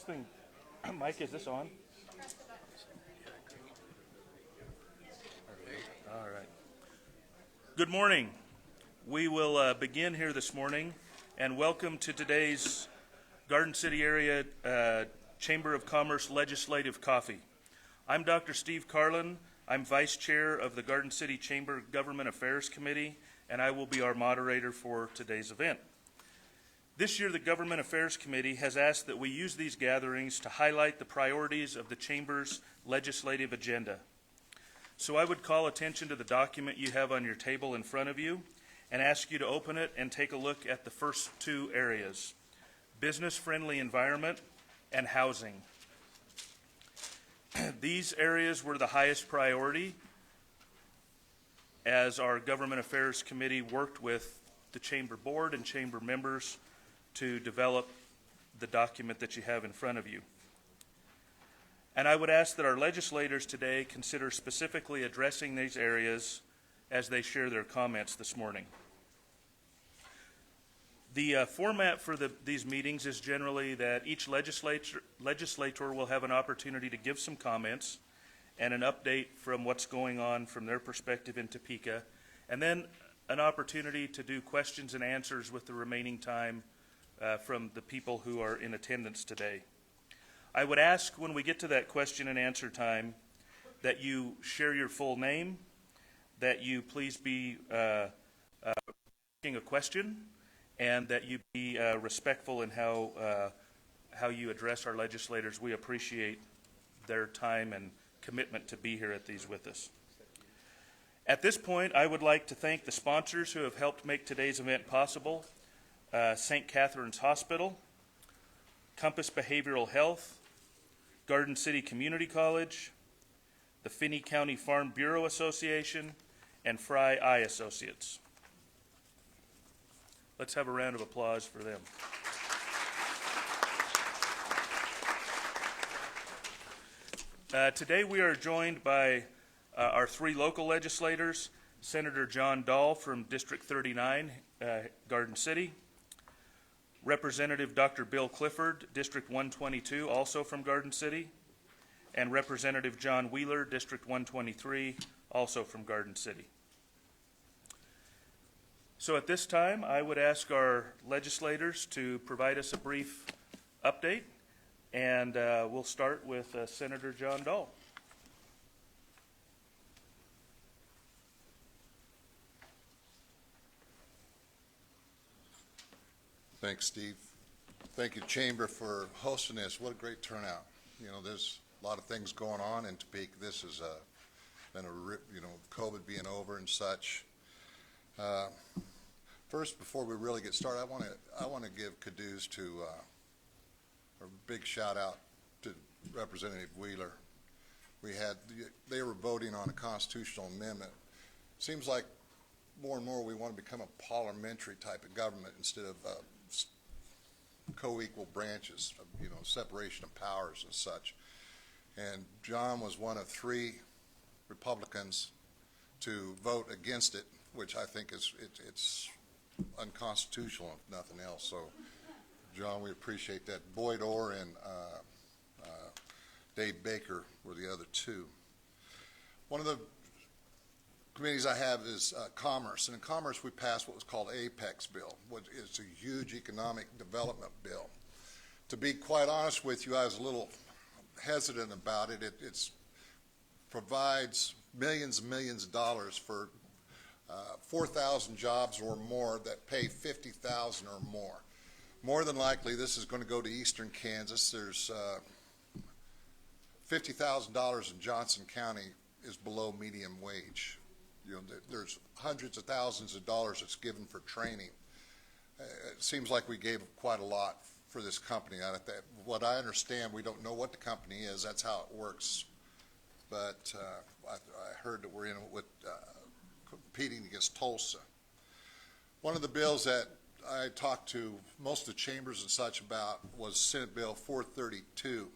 thing, Mike, is this on? All right. Good morning. We will begin here this morning, and welcome to today's Garden City Area Chamber of Commerce Legislative Coffee. I'm Dr. Steve Carlin. I'm Vice Chair of the Garden City Chamber Government Affairs Committee, and I will be our moderator for today's event. This year, the Government Affairs Committee has asked that we use these gatherings to highlight the priorities of the Chamber's legislative agenda. So I would call attention to the document you have on your table in front of you and ask you to open it and take a look at the first two areas: business-friendly environment and housing. These areas were the highest priority as our Government Affairs Committee worked with the Chamber Board and Chamber members to develop the document that you have in front of you. And I would ask that our legislators today consider specifically addressing these areas as they share their comments this morning. The format for these meetings is generally that each legislator will have an opportunity to give some comments and an update from what's going on from their perspective in Topeka, and then an opportunity to do questions and answers with the remaining time from the people who are in attendance today. I would ask when we get to that question and answer time that you share your full name, that you please be asking a question, and that you be respectful in how you address our legislators. We appreciate their time and commitment to be here at these with us. At this point, I would like to thank the sponsors who have helped make today's event possible: St. Catherine's Hospital, Compass Behavioral Health, Garden City Community College, the Finney County Farm Bureau Association, and Fry Eye Associates. Let's have a round of applause for them. Today we are joined by our three local legislators: Senator John Dahl from District 39, Garden City; Representative Dr. Bill Clifford, District 122, also from Garden City; and Representative John Wheeler, District 123, also from Garden City. So at this time, I would ask our legislators to provide us a brief update, and we'll start with Senator John Dahl. Thanks, Steve. Thank you, Chamber, for hosting this. What a great turnout. You know, there's a lot of things going on in Topeka. This has been COVID being over and such. First, before we really get started, I want to give kudos to a big shout out to Representative Wheeler. They were voting on a constitutional amendment. Seems like more and more we want to become a parliamentary type of government instead of co-equal branches, separation of powers and such. And John was one of three Republicans to vote against it, which I think it's unconstitutional, if nothing else. So, John, we appreciate that. Boyd Orr and Dave Baker were the other two. One of the committees I have is Commerce, and in Commerce we passed what was called APEX bill, which is a huge economic development bill. To be quite honest with you, I was a little hesitant about it. It provides millions and millions of dollars for 4,000 jobs or more that pay $50,000 or more. More than likely, this is going to go to eastern Kansas. There's $50,000 in Johnson County is below median wage. There's hundreds of thousands of dollars that's given for training. It seems like we gave quite a lot for this company. What I understand, we don't know what the company is. That's how it works. But I heard that we're in with competing against Tulsa. One of the bills that I talked to most of the chambers and such about was Senate Bill 432.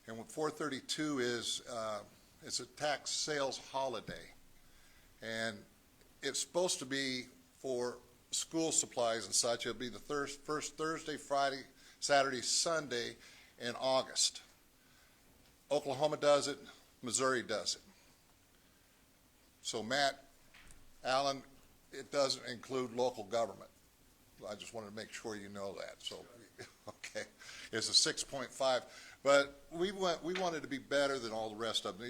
And what 432 is, it's a tax sales holiday. And it's supposed to be for school supplies and such. It'll be the first Thursday, Friday, Saturday, Sunday, in August. Oklahoma does it, Missouri does it. So Matt, Alan, it doesn't include local government. I just wanted to make sure you know that. So, okay, it's a 6.5, but we wanted to be better than all the rest of them.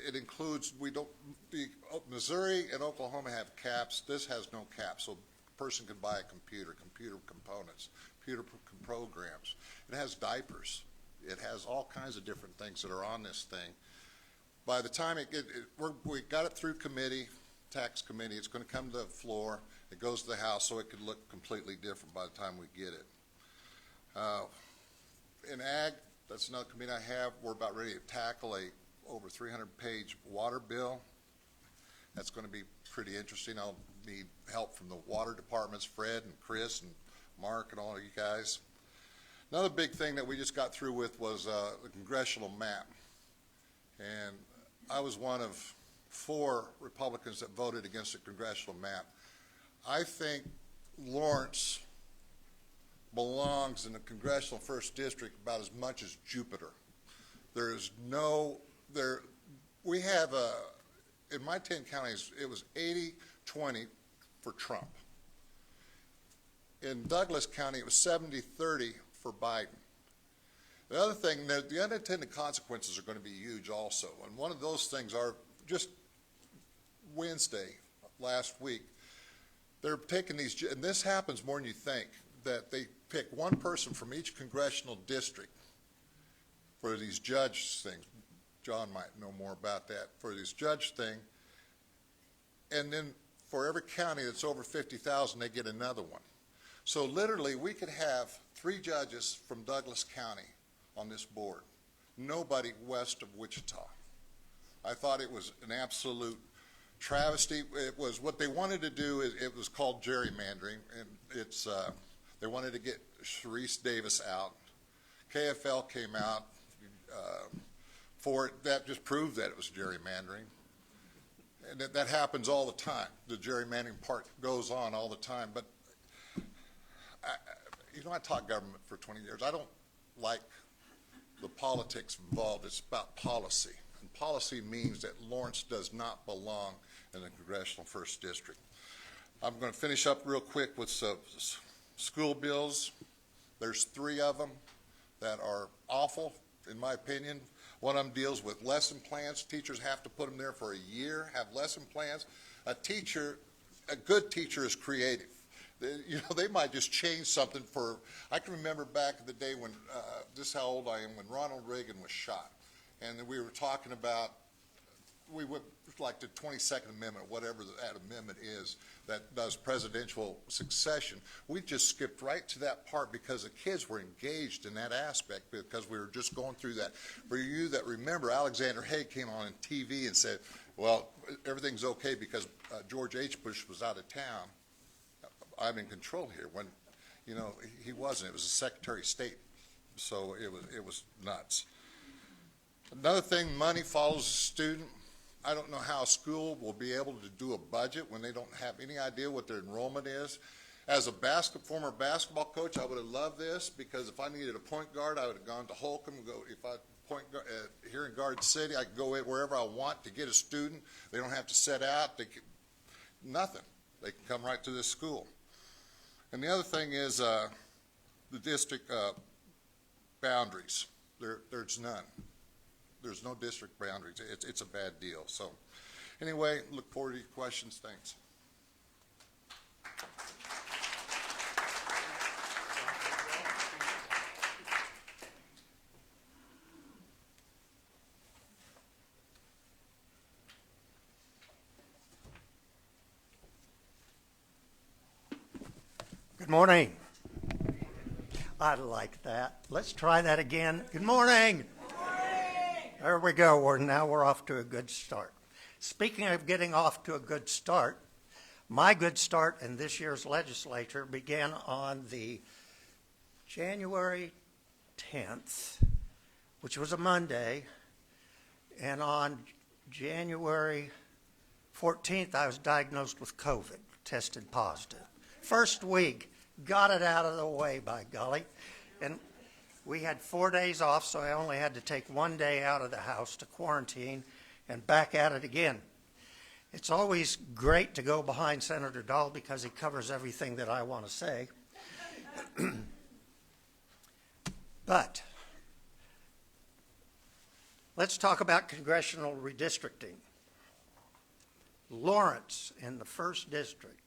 It includes, Missouri and Oklahoma have caps. This has no caps, so a person can buy a computer components, computer programs. It has diapers. It has all kinds of different things that are on this thing. By the time we got it through committee, tax committee, it's going to come to the floor. It goes to the House, so it could look completely different by the time we get it. In Ag, that's another committee I have. We're about ready to tackle a over 300-page water bill. That's going to be pretty interesting. I'll need help from the water departments, Fred and Chris and Mark and all of you guys. Another big thing that we just got through with was the congressional map. And I was one of 4 Republicans that voted against the congressional map. I think Lawrence belongs in the congressional 1st District about as much as Jupiter. We have in my 10 counties, it was 80-20 for Trump. In Douglas County, it was 70-30 for Biden. The other thing, the unintended consequences are going to be huge also. And one of those things are just Wednesday, last week, they're taking these, and this happens more than you think, that they pick one person from each congressional district for these judge things. John might know more about that, for this judge thing. And then for every county that's over 50,000, they get another one. So literally, we could have 3 judges from Douglas County on this board. Nobody west of Wichita. I thought it was an absolute travesty. It was what they wanted to do. It was called gerrymandering, and it's they wanted to get Sharice Davis out. KFL came out for it. That just proved that it was gerrymandering, and that happens all the time. The gerrymandering part goes on all the time. But I taught government for 20 years. I don't like the politics involved. It's about policy. And policy means that Lawrence does not belong in the congressional 1st District. I'm going to finish up real quick with school bills. There's 3 of them that are awful, in my opinion. One of them deals with lesson plans. Teachers have to put them there for a year, have lesson plans. A good teacher is creative. They might just change something for, I can remember back in the day when, this is how old I am, when Ronald Reagan was shot. And we were talking about, we went like the 22nd Amendment, whatever that amendment is, that does presidential succession. We just skipped right to that part because the kids were engaged in that aspect because we were just going through that. For you that remember, Alexander Haig came on TV and said, well, everything's okay because George H. Bush was out of town. I'm in control here, when he wasn't. It was the Secretary of State, so it was nuts. Another thing, money follows the student. I don't know how a school will be able to do a budget when they don't have any idea what their enrollment is. As a former basketball coach, I would have loved this because if I needed a point guard, I would have gone to Holcomb. If I point guard here in Garden City, I could go wherever I want to get a student. They don't have to set out. Nothing. They can come right to this school. And the other thing is the district boundaries. There's none. There's no district boundaries. It's a bad deal. So anyway, look forward to your questions. Thanks. Good morning. I like that. Let's try that again. Good morning. Good morning. There we go. We're off to a good start. Speaking of getting off to a good start, my good start in this year's legislature began on the January 10th, which was a Monday, and on January 14th, I was diagnosed with COVID, tested positive. First week, got it out of the way, by golly. And We had 4 days off, so I only had to take 1 day out of the house to quarantine and back at it again. It's always great to go behind Senator Dahl because he covers everything that I want to say. But let's talk about congressional redistricting. Lawrence in the 1st District.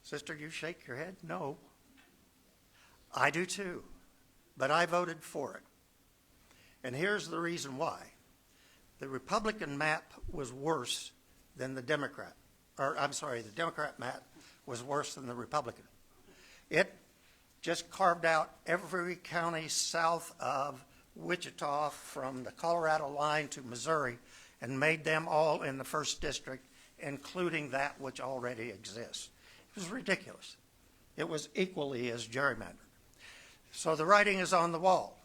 Sister, you shake your head? No. I do too, but I voted for it. And here's the reason why. The Republican map was worse than the Democrat. The Democrat map was worse than the Republican. It just carved out every county south of Wichita from the Colorado line to Missouri and made them all in the 1st District, including that which already exists. It was ridiculous. It was equally as gerrymandered. So the writing is on the wall.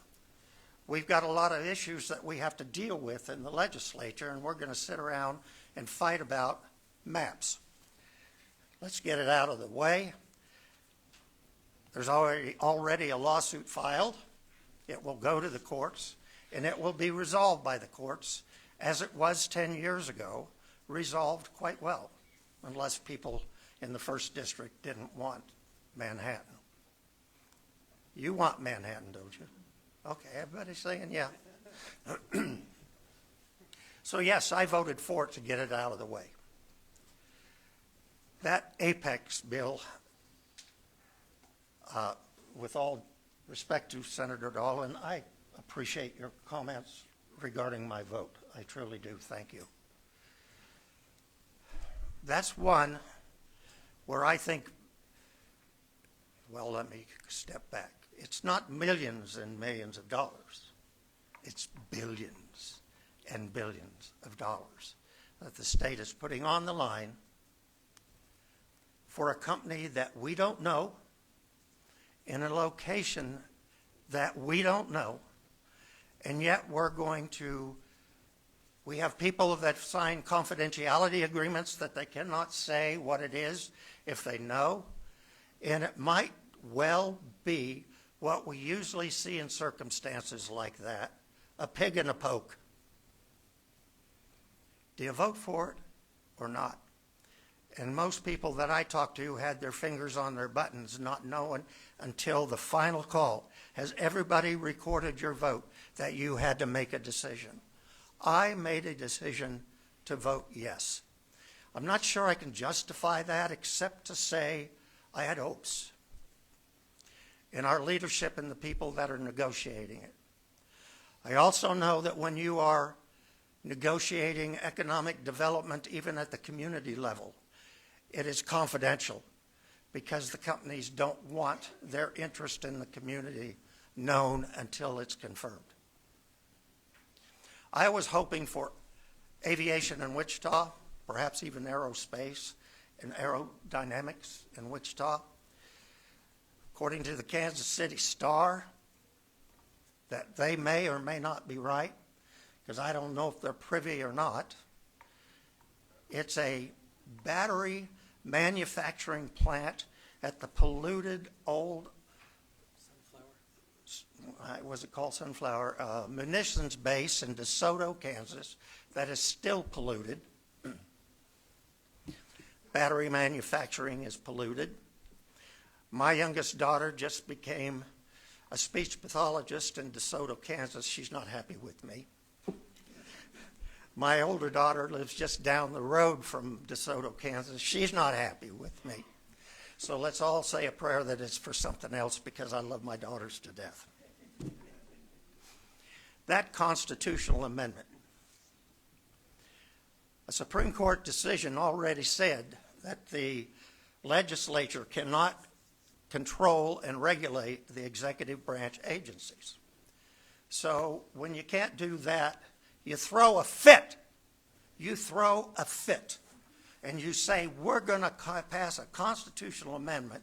We've got a lot of issues that we have to deal with in the legislature, and we're going to sit around and fight about maps. Let's get it out of the way. There's already a lawsuit filed. It will go to the courts, and it will be resolved by the courts, as it was 10 years ago, resolved quite well, unless people in the 1st District didn't want Manhattan. You want Manhattan, don't you? Okay, everybody's saying yeah. So yes, I voted for it to get it out of the way. That Apex bill, with all respect to Senator Dahl, and I appreciate your comments regarding my vote. I truly do. Thank you. That's one where I think, well, let me step back. It's not millions and millions of dollars. It's billions and billions of dollars that the state is putting on the line for a company that we don't know, in a location that we don't know, and yet we have people that sign confidentiality agreements that they cannot say what it is if they know, and it might well be what we usually see in circumstances like that, a pig in a poke. Do you vote for it or not? And most people that I talk to had their fingers on their buttons, not knowing until the final call. Has everybody recorded your vote that you had to make a decision? I made a decision to vote yes. I'm not sure I can justify that except to say I had hopes in our leadership and the people that are negotiating it. I also know that when you are negotiating economic development, even at the community level, it is confidential because the companies don't want their interest in the community known until it's confirmed. I was hoping for aviation in Wichita, perhaps even aerospace and aerodynamics in Wichita. According to the Kansas City Star, that they may or may not be right, because I don't know if they're privy or not. It's a battery manufacturing plant at the polluted old, was it called Sunflower? Munitions base in DeSoto, Kansas, that is still polluted. Battery manufacturing is polluted. My youngest daughter just became a speech pathologist in DeSoto, Kansas. She's not happy with me. My older daughter lives just down the road from DeSoto, Kansas. She's not happy with me. So let's all say a prayer that it's for something else, because I love my daughters to death. That constitutional amendment, a Supreme Court decision already said that the legislature cannot control and regulate the executive branch agencies. So when you can't do that, you throw a fit. You throw a fit. And you say, we're going to pass a constitutional amendment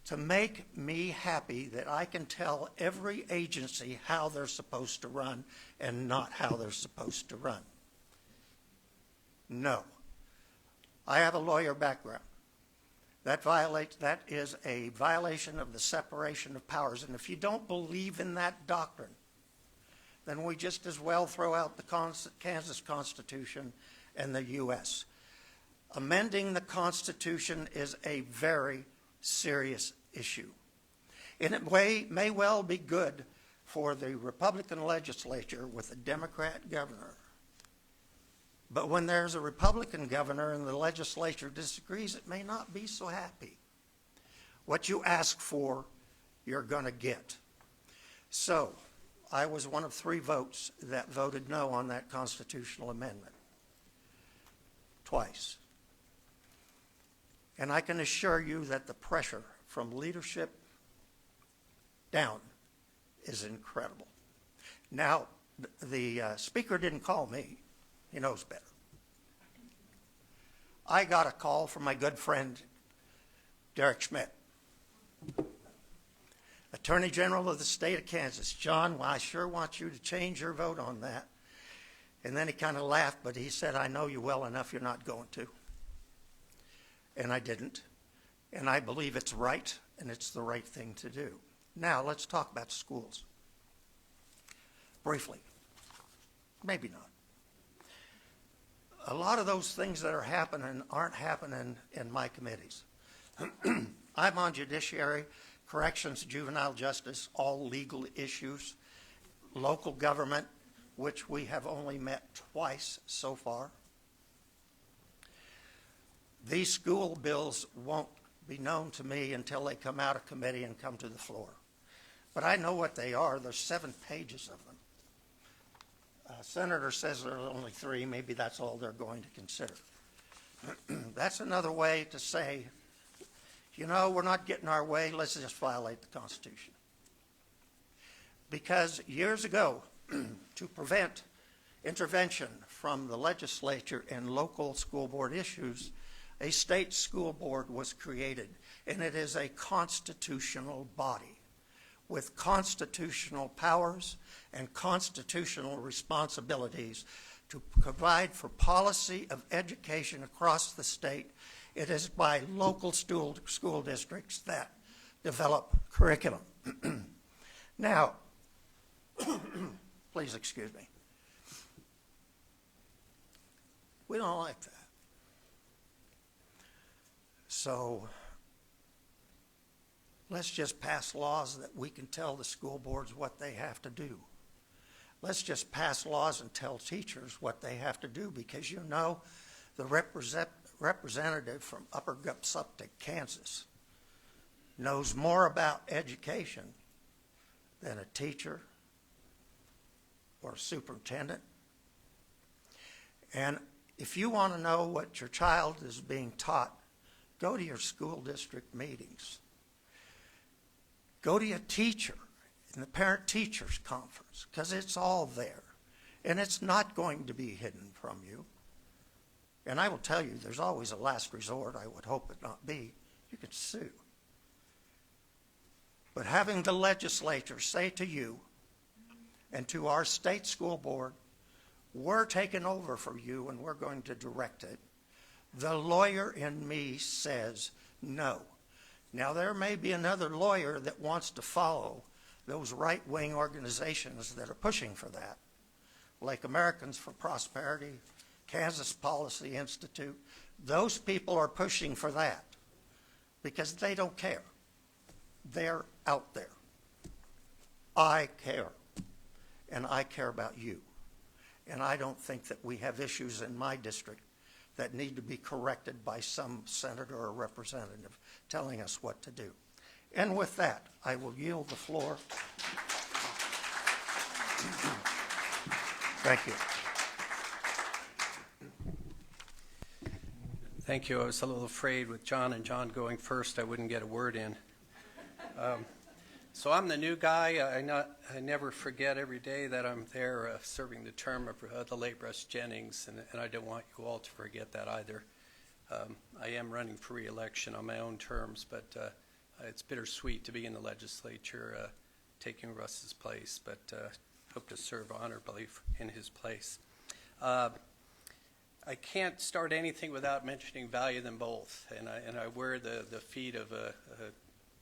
to make me happy that I can tell every agency how they're supposed to run and not how they're supposed to run. No. I have a lawyer background. That is a violation of the separation of powers. And if you don't believe in that doctrine, then we just as well throw out the Kansas Constitution and the U.S. Amending the Constitution is a very serious issue. And it may well be good for the Republican legislature with a Democrat governor. But when there's a Republican governor and the legislature disagrees, it may not be so happy. What you ask for, you're going to get. So, I was one of 3 votes that voted no on that constitutional amendment. Twice. And I can assure you that the pressure from leadership down is incredible. Now, the speaker didn't call me. He knows better. I got a call from my good friend, Derek Schmidt, Attorney General of the state of Kansas. John, well, I sure want you to change your vote on that. And then he kind of laughed, but he said, I know you well enough, you're not going to. And I didn't. And I believe it's right, and it's the right thing to do. Now, let's talk about schools. Briefly. Maybe not. A lot of those things that are happening aren't happening in my committees. I'm on judiciary, corrections, juvenile justice, all legal issues, local government, which we have only met twice so far. These school bills won't be known to me until they come out of committee and come to the floor. But I know what they are. There's 7 pages of them. Senator says there are only 3. Maybe that's all they're going to consider. That's another way to say, you know, we're not getting our way. Let's just violate the Constitution. Because years ago, to prevent intervention from the legislature in local school board issues, a state school board was created, and it is a constitutional body with constitutional powers and constitutional responsibilities to provide for policy of education across the state. It is by local school districts that develop curriculum. Now, please excuse me. We don't like that. So let's just pass laws that we can tell the school boards what they have to do. Let's just pass laws and tell teachers what they have to do, because you know the representative from Upper Gupsuptic, Kansas, knows more about education than a teacher or a superintendent. And if you want to know what your child is being taught, go to your school district meetings. Go to your teacher in the parent-teachers conference, because it's all there. And it's not going to be hidden from you. And I will tell you, there's always a last resort. I would hope it not be. You can sue. But having the legislature say to you and to our state school board, we're taking over for you and we're going to direct it, the lawyer in me says no. Now, there may be another lawyer that wants to follow those right-wing organizations that are pushing for that, like Americans for Prosperity, Kansas Policy Institute. Those people are pushing for that because they don't care. They're out there. I care, and I care about you. And I don't think that we have issues in my district that need to be corrected by some senator or representative telling us what to do. And with that, I will yield the floor. Thank you. Thank you. I was a little afraid with John and John going first, I wouldn't get a word in. So I'm the new guy. I never forget every day that I'm there serving the term of the late Russ Jennings, and I don't want you all to forget that either. I am running for re-election on my own terms, but it's bittersweet to be in the legislature taking Russ's place, but hope to serve honorably in his place. I can't start anything without mentioning Value Them Both, and I wear the feet of a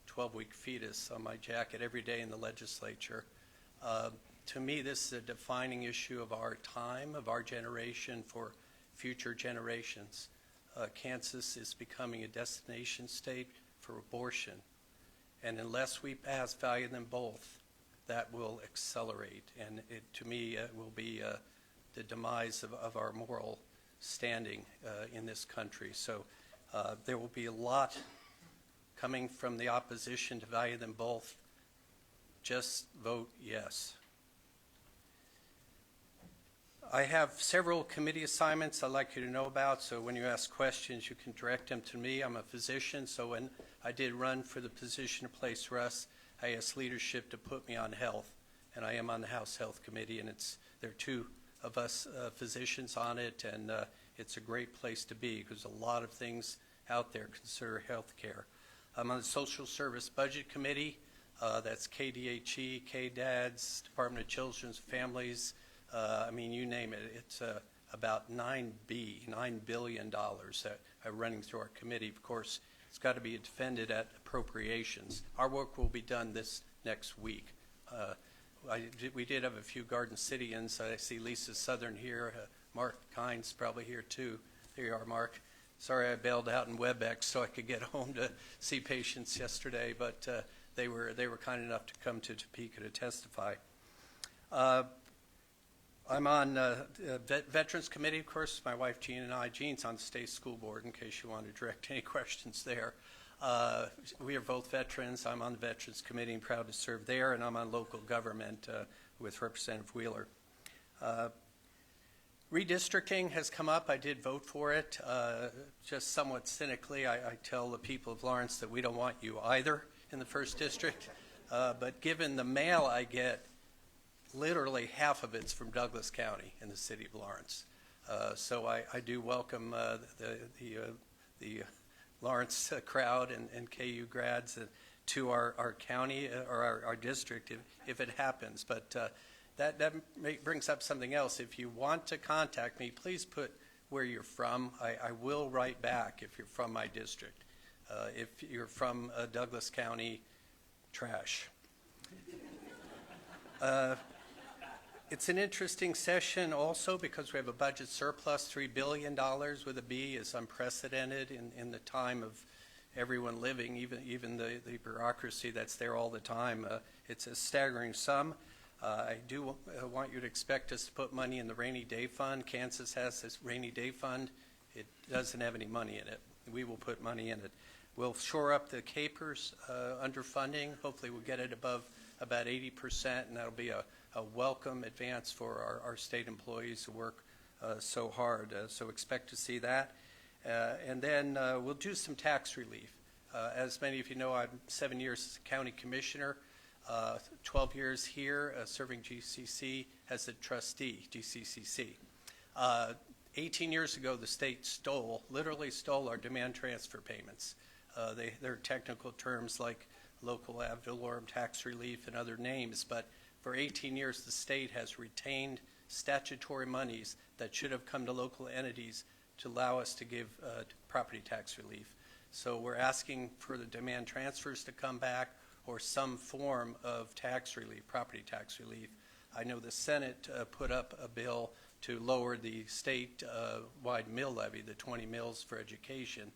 12-week fetus on my jacket every day in the legislature. To me, this is a defining issue of our time, of our generation for future generations. Kansas is becoming a destination state for abortion, and unless we pass Value Them Both, that will accelerate, and to me, will be the demise of our moral standing in this country. So there will be a lot coming from the opposition to Value Them Both. Just vote yes. I have several committee assignments I'd like you to know about, so when you ask questions, you can direct them to me. I'm a physician, so when I did run for the position to place Russ, I asked leadership to put me on health, and I am on the House Health Committee, and there are two of us physicians on it, and it's a great place to be because a lot of things out there consider health care. I'm on the Social Service Budget Committee. That's KDHE, KDADS, Department of Children's Families. I mean, you name it. It's about $9 billion that are running through our committee. Of course, it's got to be defended at appropriations. Our work will be done this next week. We did have a few Garden Citians. I see Lisa Southern here. Mark Kynes probably here too. There you are, Mark. Sorry I bailed out in WebEx so I could get home to see patients yesterday, but they were kind enough to come to Topeka to testify. I'm on Veterans Committee, of course. My wife Jean and I. Jean's on the state school board in case you want to direct any questions there. We are both veterans. I'm on the Veterans Committee and proud to serve there, and I'm on local government with Representative Wheeler. Redistricting has come up. I did vote for it. Just somewhat cynically, I tell the people of Lawrence that we don't want you either in the 1st District. But given the mail I get, literally half of it's from Douglas County in the city of Lawrence. So I do welcome the Lawrence crowd and KU grads to our county or our district if it happens. But that brings up something else. If you want to contact me, please put where you're from. I will write back if you're from my district. If you're from Douglas County, trash. It's an interesting session also because we have a budget surplus. $3 billion with a B is unprecedented in the time of everyone living, even the bureaucracy that's there all the time. It's a staggering sum. I do want you to expect us to put money in the rainy day fund. Kansas has this rainy day fund. It doesn't have any money in it. We will put money in it. We'll shore up the CAPERS underfunding. Hopefully we'll get it above about 80%, and that'll be a welcome advance for our state employees who work so hard. So expect to see that. And then we'll do some tax relief. As many of you know, I'm 7 years as a county commissioner, 12 years here serving GCC as a trustee, GCCC. 18 years ago, the state literally stole our demand transfer payments. There are technical terms like local ad valorem tax relief and other names, but for 18 years, the state has retained statutory monies that should have come to local entities to allow us to give property tax relief. So we're asking for the demand transfers to come back or some form of tax relief, property tax relief. I know the Senate put up a bill to lower the state-wide mill levy, the 20 mills for education.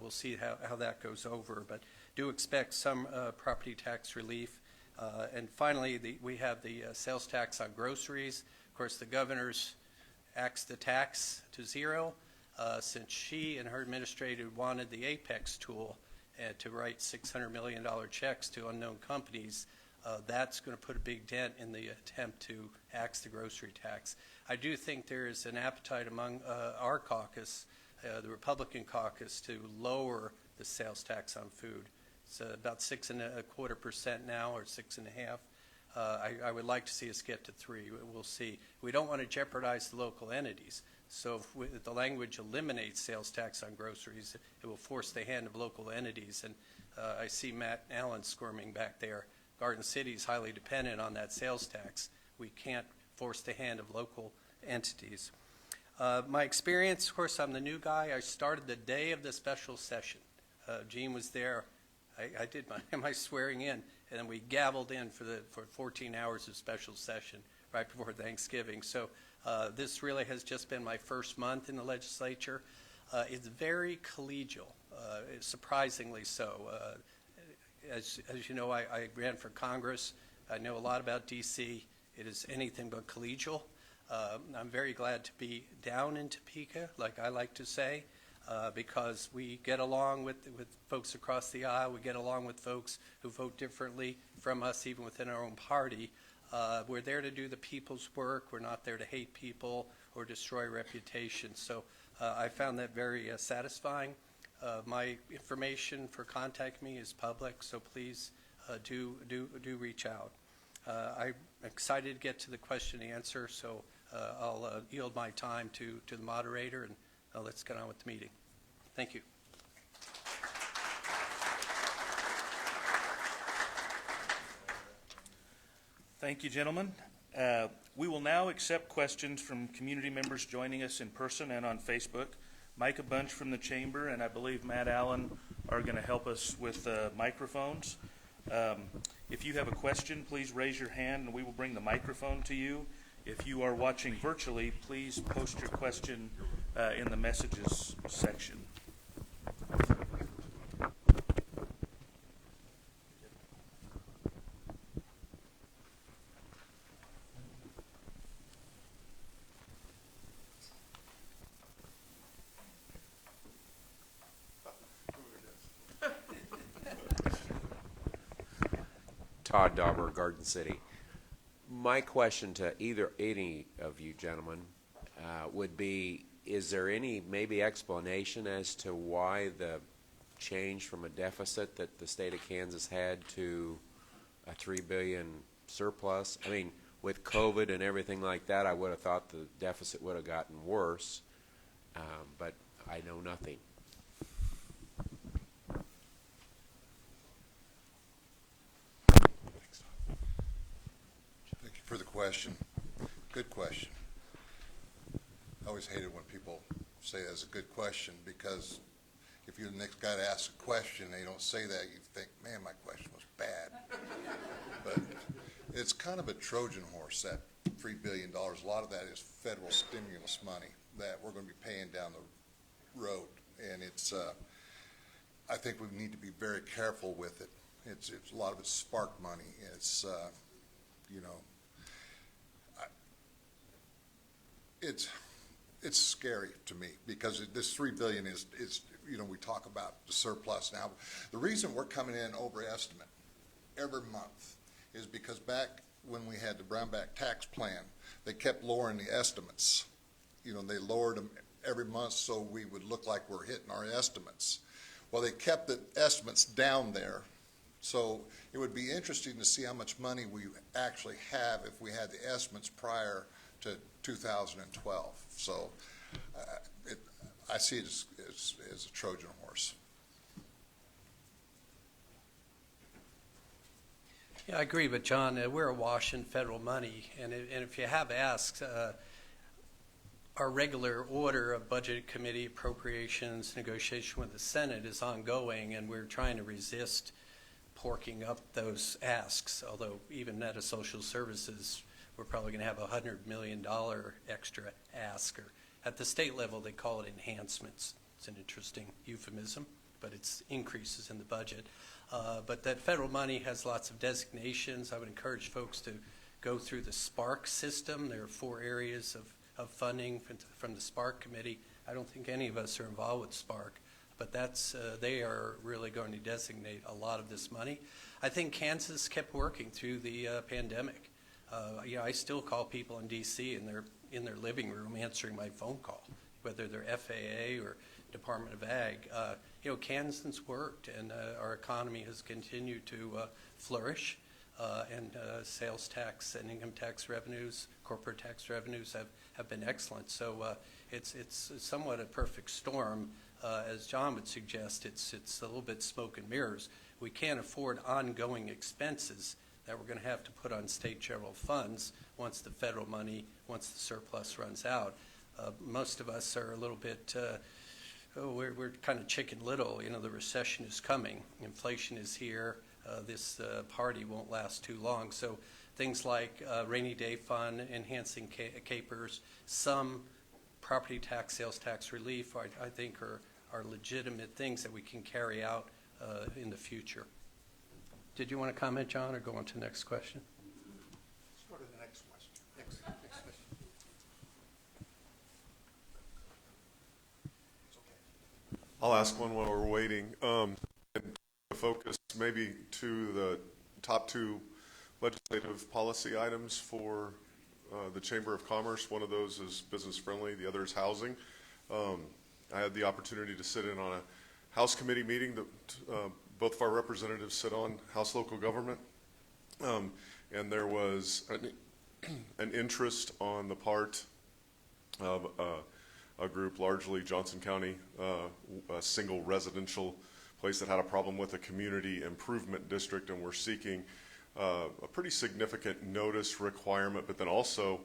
We'll see how that goes over, but do expect some property tax relief. And finally, we have the sales tax on groceries. Of course, the governor's axed the tax to zero since she and her administrator wanted the Apex tool to write $600 million checks to unknown companies. That's going to put a big dent in the attempt to axe the grocery tax. I do think there is an appetite among our caucus, the Republican caucus, to lower the sales tax on food. It's about 6.25% now, or 6.5%. I would like to see us get to 3%. We'll see. We don't want to jeopardize the local entities. So if the language eliminates sales tax on groceries, it will force the hand of local entities. And I see Matt Allen squirming back there. Garden City is highly dependent on that sales tax. We can't force the hand of local entities. My experience, of course, I'm the new guy. I started the day of the special session. Gene was there. I did my swearing in, and then we gavelled in for 14 hours of special session right before Thanksgiving. So this really has just been my first month in the legislature. It's very collegial, surprisingly so. As you know, I ran for Congress. I know a lot about D.C. It is anything but collegial. I'm very glad to be down in Topeka, like I like to say, because we get along with folks across the aisle. We get along with folks who vote differently from us, even within our own party. We're there to do the people's work. We're not there to hate people or destroy reputations. So I found that very satisfying. My information for contacting me is public, so please do reach out. I'm excited to get to the question and answer, so I'll yield my time to the moderator, and let's get on with the meeting. Thank you. Thank you, gentlemen. We will now accept questions from community members joining us in person and on Facebook. Micah Bunch from the Chamber and I believe Matt Allen are going to help us with microphones. If you have a question, please raise your hand and we will bring the microphone to you. If you are watching virtually, please post your question in the messages section. Todd Dauber, Garden City. My question to any of you gentlemen would be, is there any maybe explanation as to why the change from a deficit that the state of Kansas had to a $3 billion surplus? I mean, with COVID and everything like that, I would have thought the deficit would have gotten worse, but I know nothing. Thank you for the question. Good question. I always hated when people say that's a good question, because if you're the next guy to ask a question and they don't say that, you think, man, my question was bad. But it's kind of a Trojan horse, that $3 billion. A lot of that is federal stimulus money that we're going to be paying down the road. And it's, I think we need to be very careful with it. It's a lot of it's spark money. It's, you know, it's scary to me, because this $3 billion is, you know, we talk about the surplus now. The reason we're coming in over estimate every month is because back when we had the Brownback tax plan, they kept lowering the estimates. You know, they lowered them every month so we would look like we're hitting our estimates. Well, they kept the estimates down there, so it would be interesting to see how much money we actually have if we had the estimates prior to 2012. So I see it as a Trojan horse. Yeah, I agree, but John, we're awash in federal money, and if you have asked, our regular order of budget committee appropriations negotiation with the Senate is ongoing, and we're trying to resist porking up those asks, although even Net of Social Services, we're probably going to have a $100 million extra ask, or at the state level they call it enhancements. It's an interesting euphemism, but it's increases in the budget. But that federal money has lots of designations. I would encourage folks to go through the SPARK system. There are 4 areas of funding from the SPARK committee. I don't think any of us are involved with SPARK, but that's they are really going to designate a lot of this money. I think Kansas kept working through the pandemic. You know, I still call people in D.C. and they're in their living room answering my phone call, whether they're FAA or Department of Ag. You know, Kansans worked, and our economy has continued to flourish, and sales tax and income tax revenues, corporate tax revenues have been excellent. So it's somewhat a perfect storm. As John would suggest, it's a little bit smoke and mirrors. We can't afford ongoing expenses that we're going to have to put on state general funds once the federal money, once the surplus runs out. Most of us are a little bit, we're kind of chicken little. You know, the recession is coming. Inflation is here. This party won't last too long. So things like rainy day fund, enhancing capers, some property tax, sales tax relief, I think are legitimate things that we can carry out in the future. Did you want to comment, John, or go on to the next question? Let's go to the next question. Next question. I'll ask one while we're waiting. And focus maybe to the top two legislative policy items for the Chamber of Commerce. One of those is business friendly, the other is housing. I had the opportunity to sit in on a House committee meeting that both of our representatives sit on, House Local Government. And there was an interest on the part of a group, largely Johnson County, a single residential place that had a problem with a community improvement district, and we're seeking a pretty significant notice requirement, but then also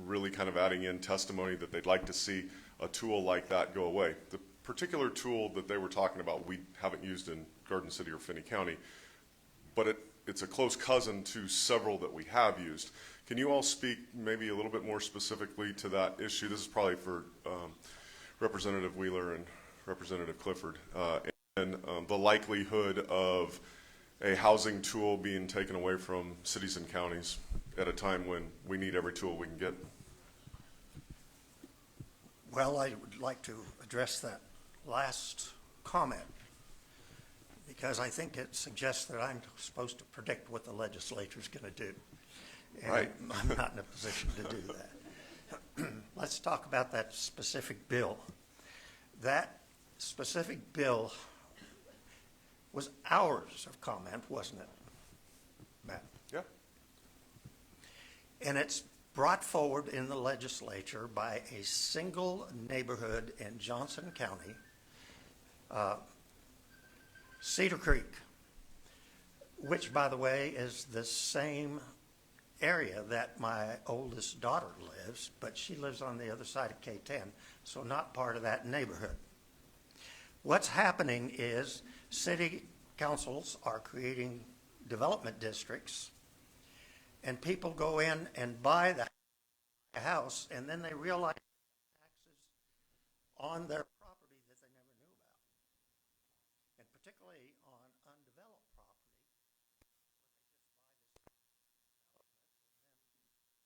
really kind of adding in testimony that they'd like to see a tool like that go away. The particular tool that they were talking about we haven't used in Garden City or Finney County, but it's a close cousin to several that we have used. Can you all speak maybe a little bit more specifically to that issue? This is probably for Representative Wheeler and Representative Clifford, and the likelihood of a housing tool being taken away from cities and counties at a time when we need every tool we can get. Well, I would like to address that last comment because I think it suggests that I'm supposed to predict what the legislature's going to do. And Right. I'm not in a position to do that. Let's talk about that specific bill. That specific bill was hours of comment, wasn't it, Matt? Yeah. And it's brought forward in the legislature by a single neighborhood in Johnson County, Cedar Creek, which, by the way, is the same area that my oldest daughter lives, but she lives on the other side of K-10, so not part of that neighborhood. What's happening is city councils are creating development districts, and people go in and buy the house, and then they realize taxes on their property that they never knew about. And particularly on undeveloped property,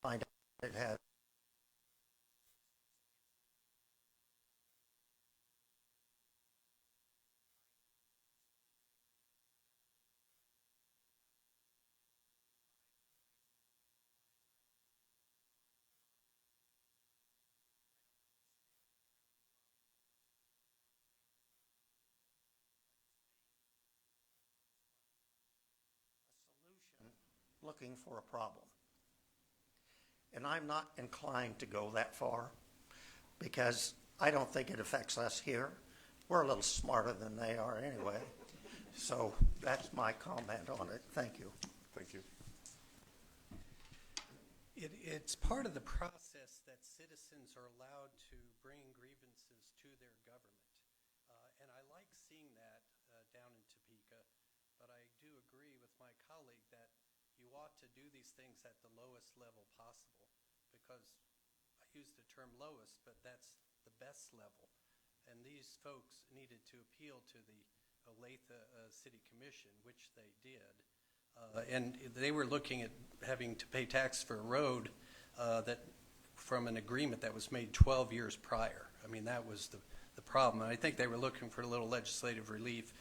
find out that it has looking for a problem. And I'm not inclined to go that far because I don't think it affects us here. We're a little smarter than they are anyway. So that's my comment on it. Thank you. Thank you. It's part of the process that citizens are allowed to bring grievances to their government. And I like seeing that down in Topeka, but I do agree with my colleague that you ought to do these things at the lowest level possible, because I use the term lowest, but that's the best level. And these folks needed to appeal to the Olathe City Commission, which they did. And they were looking at having to pay tax for a road that from an agreement that was made 12 years prior. I mean, that was the problem. And I think they were looking for a little legislative relief,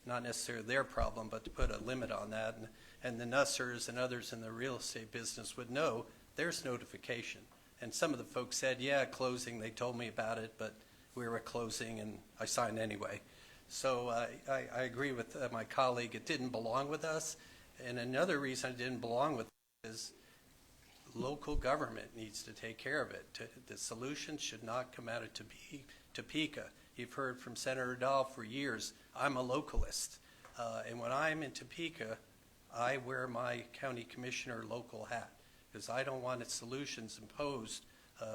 not necessarily their problem, but to put a limit on that. And the Nussers and others in the real estate business would know there's notification. And some of the folks said, yeah, closing, they told me about it, but we were at closing and I signed anyway. So I agree with my colleague, it didn't belong with us. And another reason it didn't belong with us is local government needs to take care of it. The solution should not come out of Topeka. You've heard from Senator Dahl for years, I'm a localist. And when I'm in Topeka, I wear my county commissioner local hat because I don't want its solutions imposed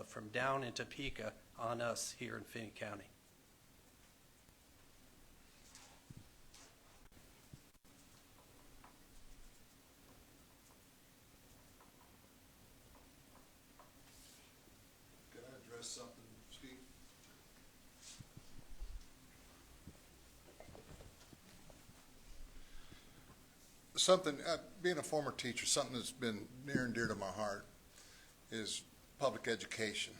from down in Topeka on us here in Finney County. Can I address something, Steve? Something, being a former teacher, something that's been near and dear to my heart is public education.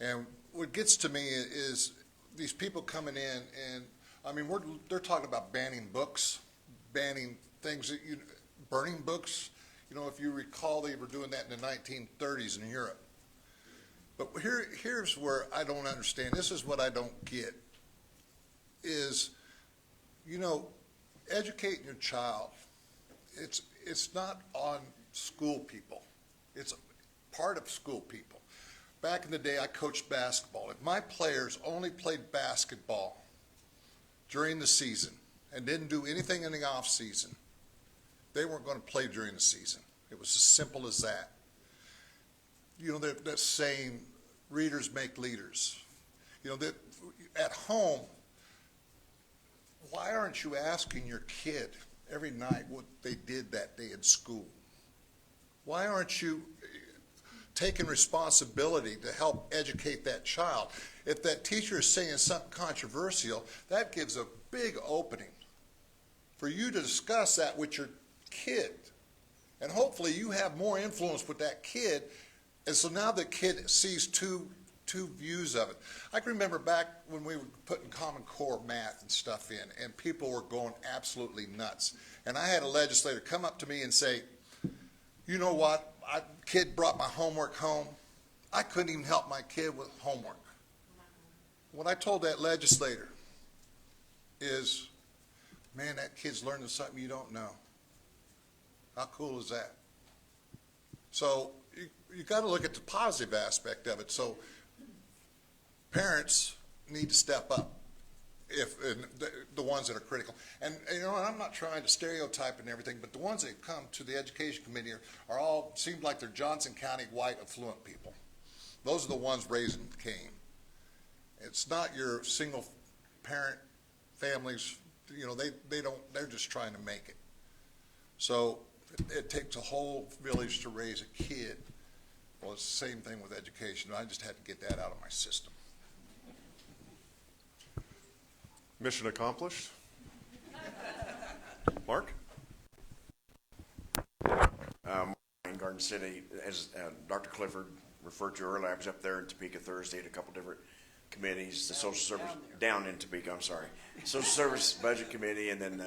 And what gets to me is these people coming in and, I mean, they're talking about banning books, banning things that burning books. You know, if you recall, they were doing that in the 1930s in Europe. But here's where I don't understand. This is what I don't get is, you know, educating your child. It's not on school people. It's part of school people. Back in the day, I coached basketball. If my players only played basketball during the season and didn't do anything in the off season, they weren't going to play during the season. It was as simple as that. You know, that saying, readers make leaders. You know, that at home, why aren't you asking your kid every night what they did that day in school? Why aren't you taking responsibility to help educate that child? If that teacher is saying something controversial, that gives a big opening for you to discuss that with your kid. And hopefully you have more influence with that kid. And so now the kid sees two views of it. I can remember back when we were putting Common Core math and stuff in, and people were going absolutely nuts. And I had a legislator come up to me and say, you know what, kid brought my homework home. I couldn't even help my kid with homework. What I told that legislator is, man, that kid's learning something you don't know. How cool is that? So you got to look at the positive aspect of it. So parents need to step up, the ones that are critical. And you know, I'm not trying to stereotype and everything, but the ones that come to the education committee are all, seem like they're Johnson County white affluent people. Those are the ones raising Cain. It's not your single parent families, you know, they're just trying to make it. So it takes a whole village to raise a kid. Well, it's the same thing with education. I just had to get that out of my system. Mission accomplished. Mark? In Garden City, as Dr. Clifford referred to earlier, I was up there in Topeka Thursday at a couple different committees, the social service, down in Topeka, I'm sorry. Social Service Budget Committee and then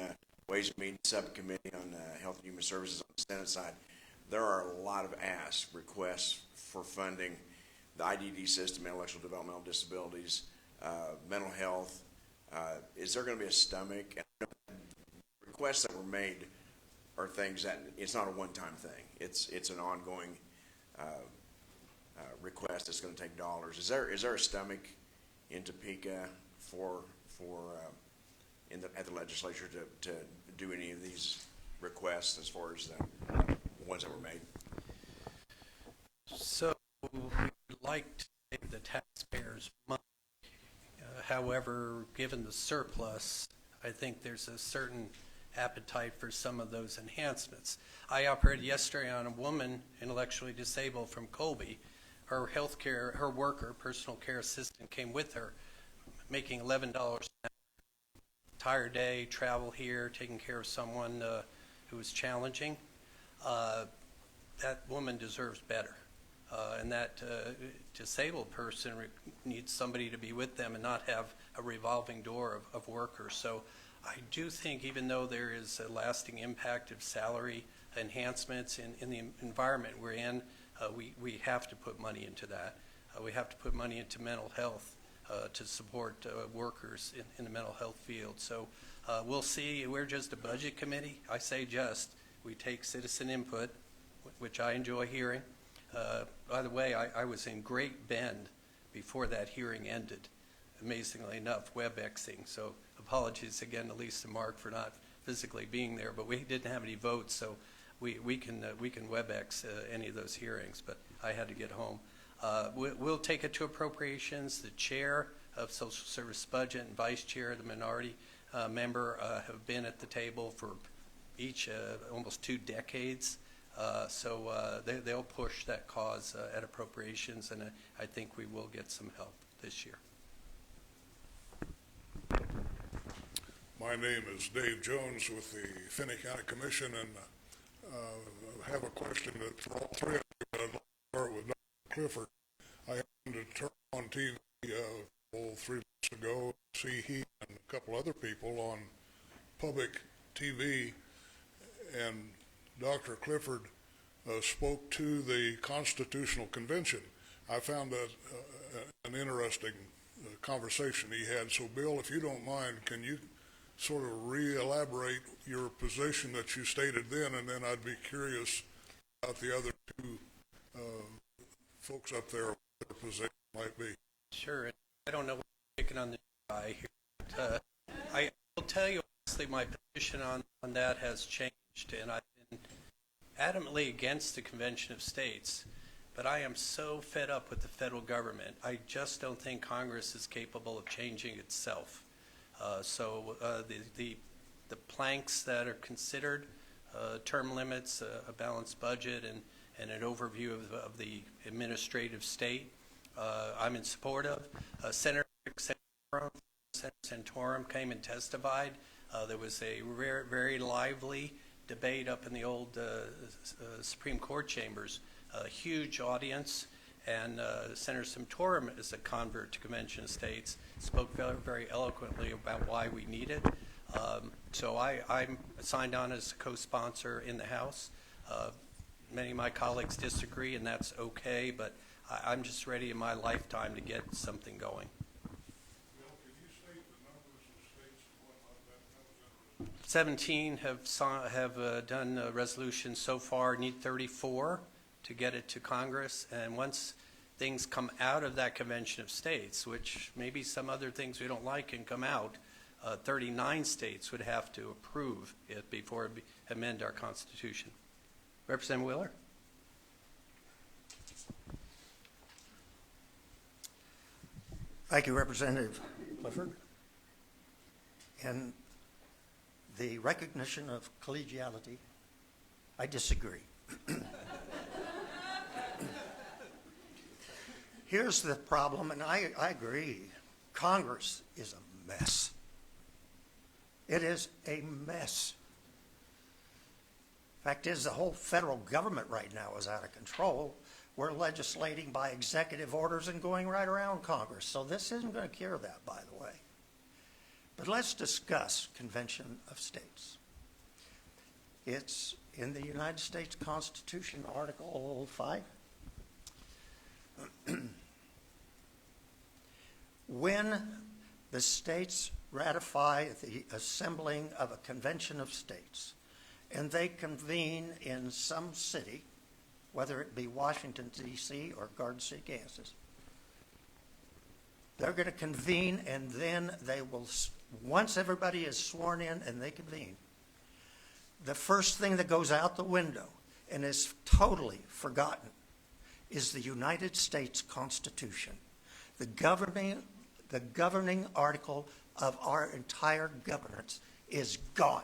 Ways and Means Subcommittee on Health and Human Services on the Senate side. There are a lot of asks, requests for funding the IDD system, intellectual developmental disabilities, mental health. Is there going to be a stomach? And requests that were made are things that it's not a one-time thing. It's an ongoing request that's going to take dollars. Is there a stomach in Topeka at the legislature to do any of these requests as far as the ones that were made? So we'd like to save the taxpayers' money. However, given the surplus, I think there's a certain appetite for some of those enhancements. I operated yesterday on a woman intellectually disabled from Colby. Her personal care assistant came with her, making $11 an hour. Entire day, travel here, taking care of someone who was challenging. That woman deserves better. And that disabled person needs somebody to be with them and not have a revolving door of workers. So I do think even though there is a lasting impact of salary enhancements in the environment we're in, we have to put money into that. We have to put money into mental health to support workers in the mental health field. So we'll see. We're just a budget committee. I say just. We take citizen input, which I enjoy hearing. By the way, I was in Great Bend before that hearing ended, amazingly enough, WebExing. So apologies again to Lisa and Mark for not physically being there, but we didn't have any votes, so we can WebEx any of those hearings, but I had to get home. We'll take it to appropriations. The chair of Social Service Budget and vice chair, the minority member, have been at the table for each almost 2 decades. So they'll push that cause at appropriations, and I think we will get some help this year. My name is Dave Jones with the Finney County Commission, and I have a question that for all three of you. I'd like to start with Dr. Clifford. I happened to turn on TV 3 months ago to see he and a couple other people on public TV, and Dr. Clifford spoke to the Constitutional Convention. I found that an interesting conversation he had. So, Bill, if you don't mind, can you sort of re-elaborate your position that you stated then, and then I'd be curious about the other 2 folks up there, what their position might be. Sure. And I don't know what I'm picking on the guy here. But, I will tell you, honestly, my position on that has changed, and I've been adamantly against the Convention of States, but I am so fed up with the federal government. I just don't think Congress is capable of changing itself. So the planks that are considered, term limits, a balanced budget, and an overview of the administrative state, I'm in support of. Senator Santorum came and testified. There was a very lively debate up in the old Supreme Court chambers, a huge audience, and Senator Santorum is a convert to Convention of States, spoke very eloquently about why we need it. So I'm signed on as a co-sponsor in the House. Many of my colleagues disagree, and that's okay, but I'm just ready in my lifetime to get something going. Bill, can you state the numbers of states and whatnot? 17 have done resolutions so far, need 34 to get it to Congress, and once things come out of that Convention of States, which maybe some other things we don't like can come out, 39 states would have to approve it before it amend our Constitution. Representative Wheeler? Thank you, Representative Clifford. In the recognition of collegiality, I disagree. Here's the problem, and I agree. Congress is a mess. It is a mess. Fact is, the whole federal government right now is out of control. We're legislating by executive orders and going right around Congress. So this isn't going to cure that, by the way. But let's discuss Convention of States. It's in the United States Constitution, Article 5. When the states ratify the assembling of a Convention of States, and they convene in some city, whether it be Washington, D.C. or Garden City, Kansas, they're going to convene, and then they will, once everybody is sworn in and they convene, the first thing that goes out the window and is totally forgotten is the United States Constitution, the governing article of our entire governance is gone.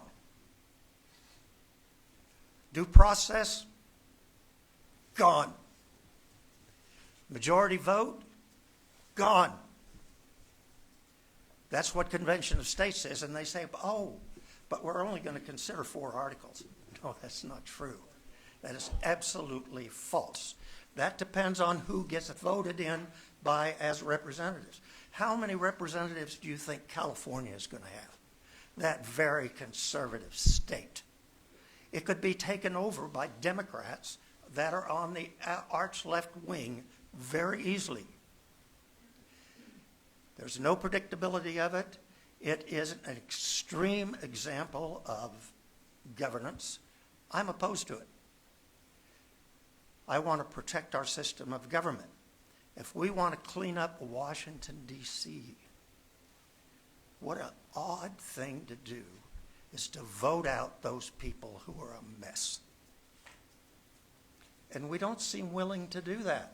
Due process, gone. Majority vote, gone. That's what Convention of States says, and they say, oh, but we're only going to consider 4 articles. No, that's not true. That is absolutely false. That depends on who gets voted in by as representatives. How many representatives do you think California is going to have? That very conservative state. It could be taken over by Democrats that are on the arch left wing very easily. There's no predictability of it. It is an extreme example of governance. I'm opposed to it. I want to protect our system of government. If we want to clean up Washington, D.C., what an odd thing to do is to vote out those people who are a mess. And we don't seem willing to do that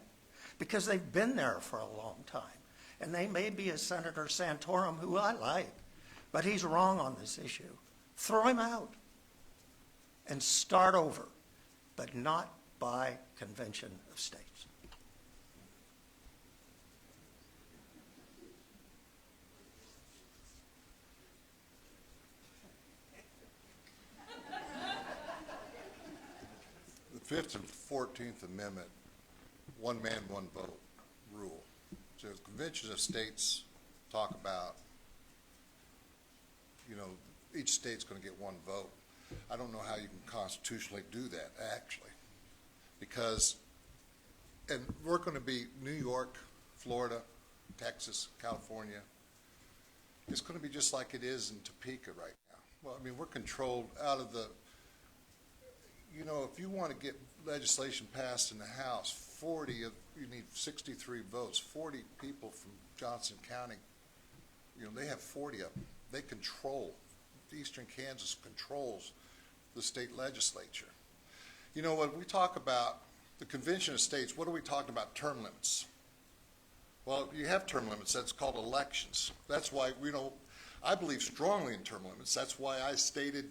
because they've been there for a long time. And they may be a Senator Santorum, who I like, but he's wrong on this issue. Throw him out and start over, but not by convention of states. The Fifth and 14th Amendment, one man, one vote rule. So the conventions of states talk about, each state's going to get one vote. I don't know how you can constitutionally do that, actually, because, and we're going to be New York, Florida, Texas, California. It's going to be just like it is in Topeka right now. Well, I mean, we're controlled out of the, if you want to get legislation passed in the House, you need 63 votes, 40 people from Johnson County, they have 40 of them. They control, Eastern Kansas controls the state legislature. When we talk about the Convention of States, what are we talking about? Term limits. Well, you have term limits. That's called elections. That's why, I believe strongly in term limits. That's why I stated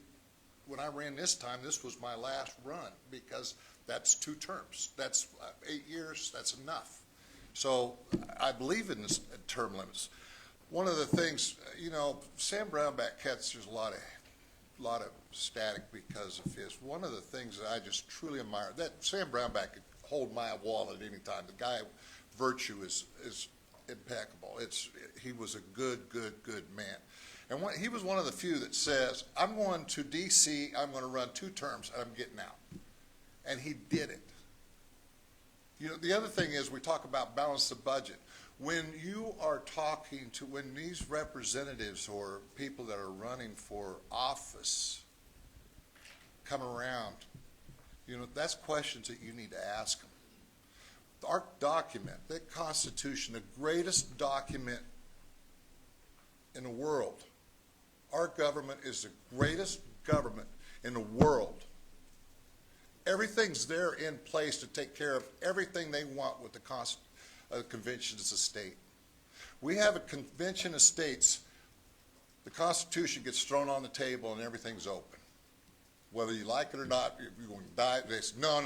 when I ran this time, this was my last run, because that's 2 terms. That's 8 years. That's enough. So I believe in this term limits. One of the things, Sam Brownback catches a lot of static because of his. One of the things that I just truly admire, that Sam Brownback could hold my wall at any time. The guy, virtue is impeccable. He was a good man. And he was one of the few that says, I'm going to D.C., I'm going to run 2 terms, and I'm getting out. And he did it. The other thing is we talk about balance the budget. When you are when these representatives or people that are running for office come around, that's questions that you need to ask them. Our document, that Constitution, the greatest document in the world. Our government is the greatest government in the world. Everything's there in place to take care of everything they want with the conventions of state. We have a convention of states, the Constitution gets thrown on the table and everything's open. Whether you like it or not, you're going to die. They say, no.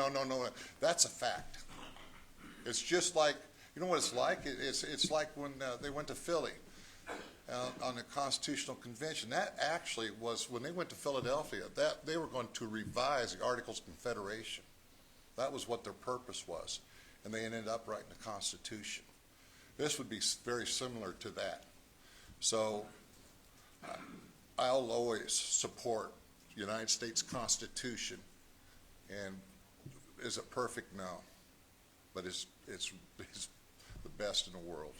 That's a fact. It's just like, you know what it's like? It's like when they went to Philly on the Constitutional Convention. That actually was, when they went to Philadelphia, that they were going to revise the Articles of Confederation. That was what their purpose was. And they ended up writing the Constitution. This would be very similar to that. So I'll always support the United States Constitution. And is it perfect? No. But it's the best in the world.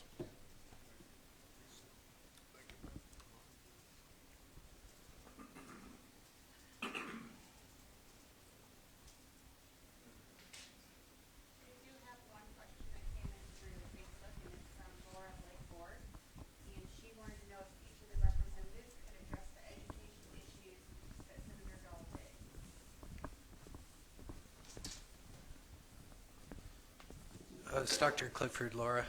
It's Dr. Clifford, Laura.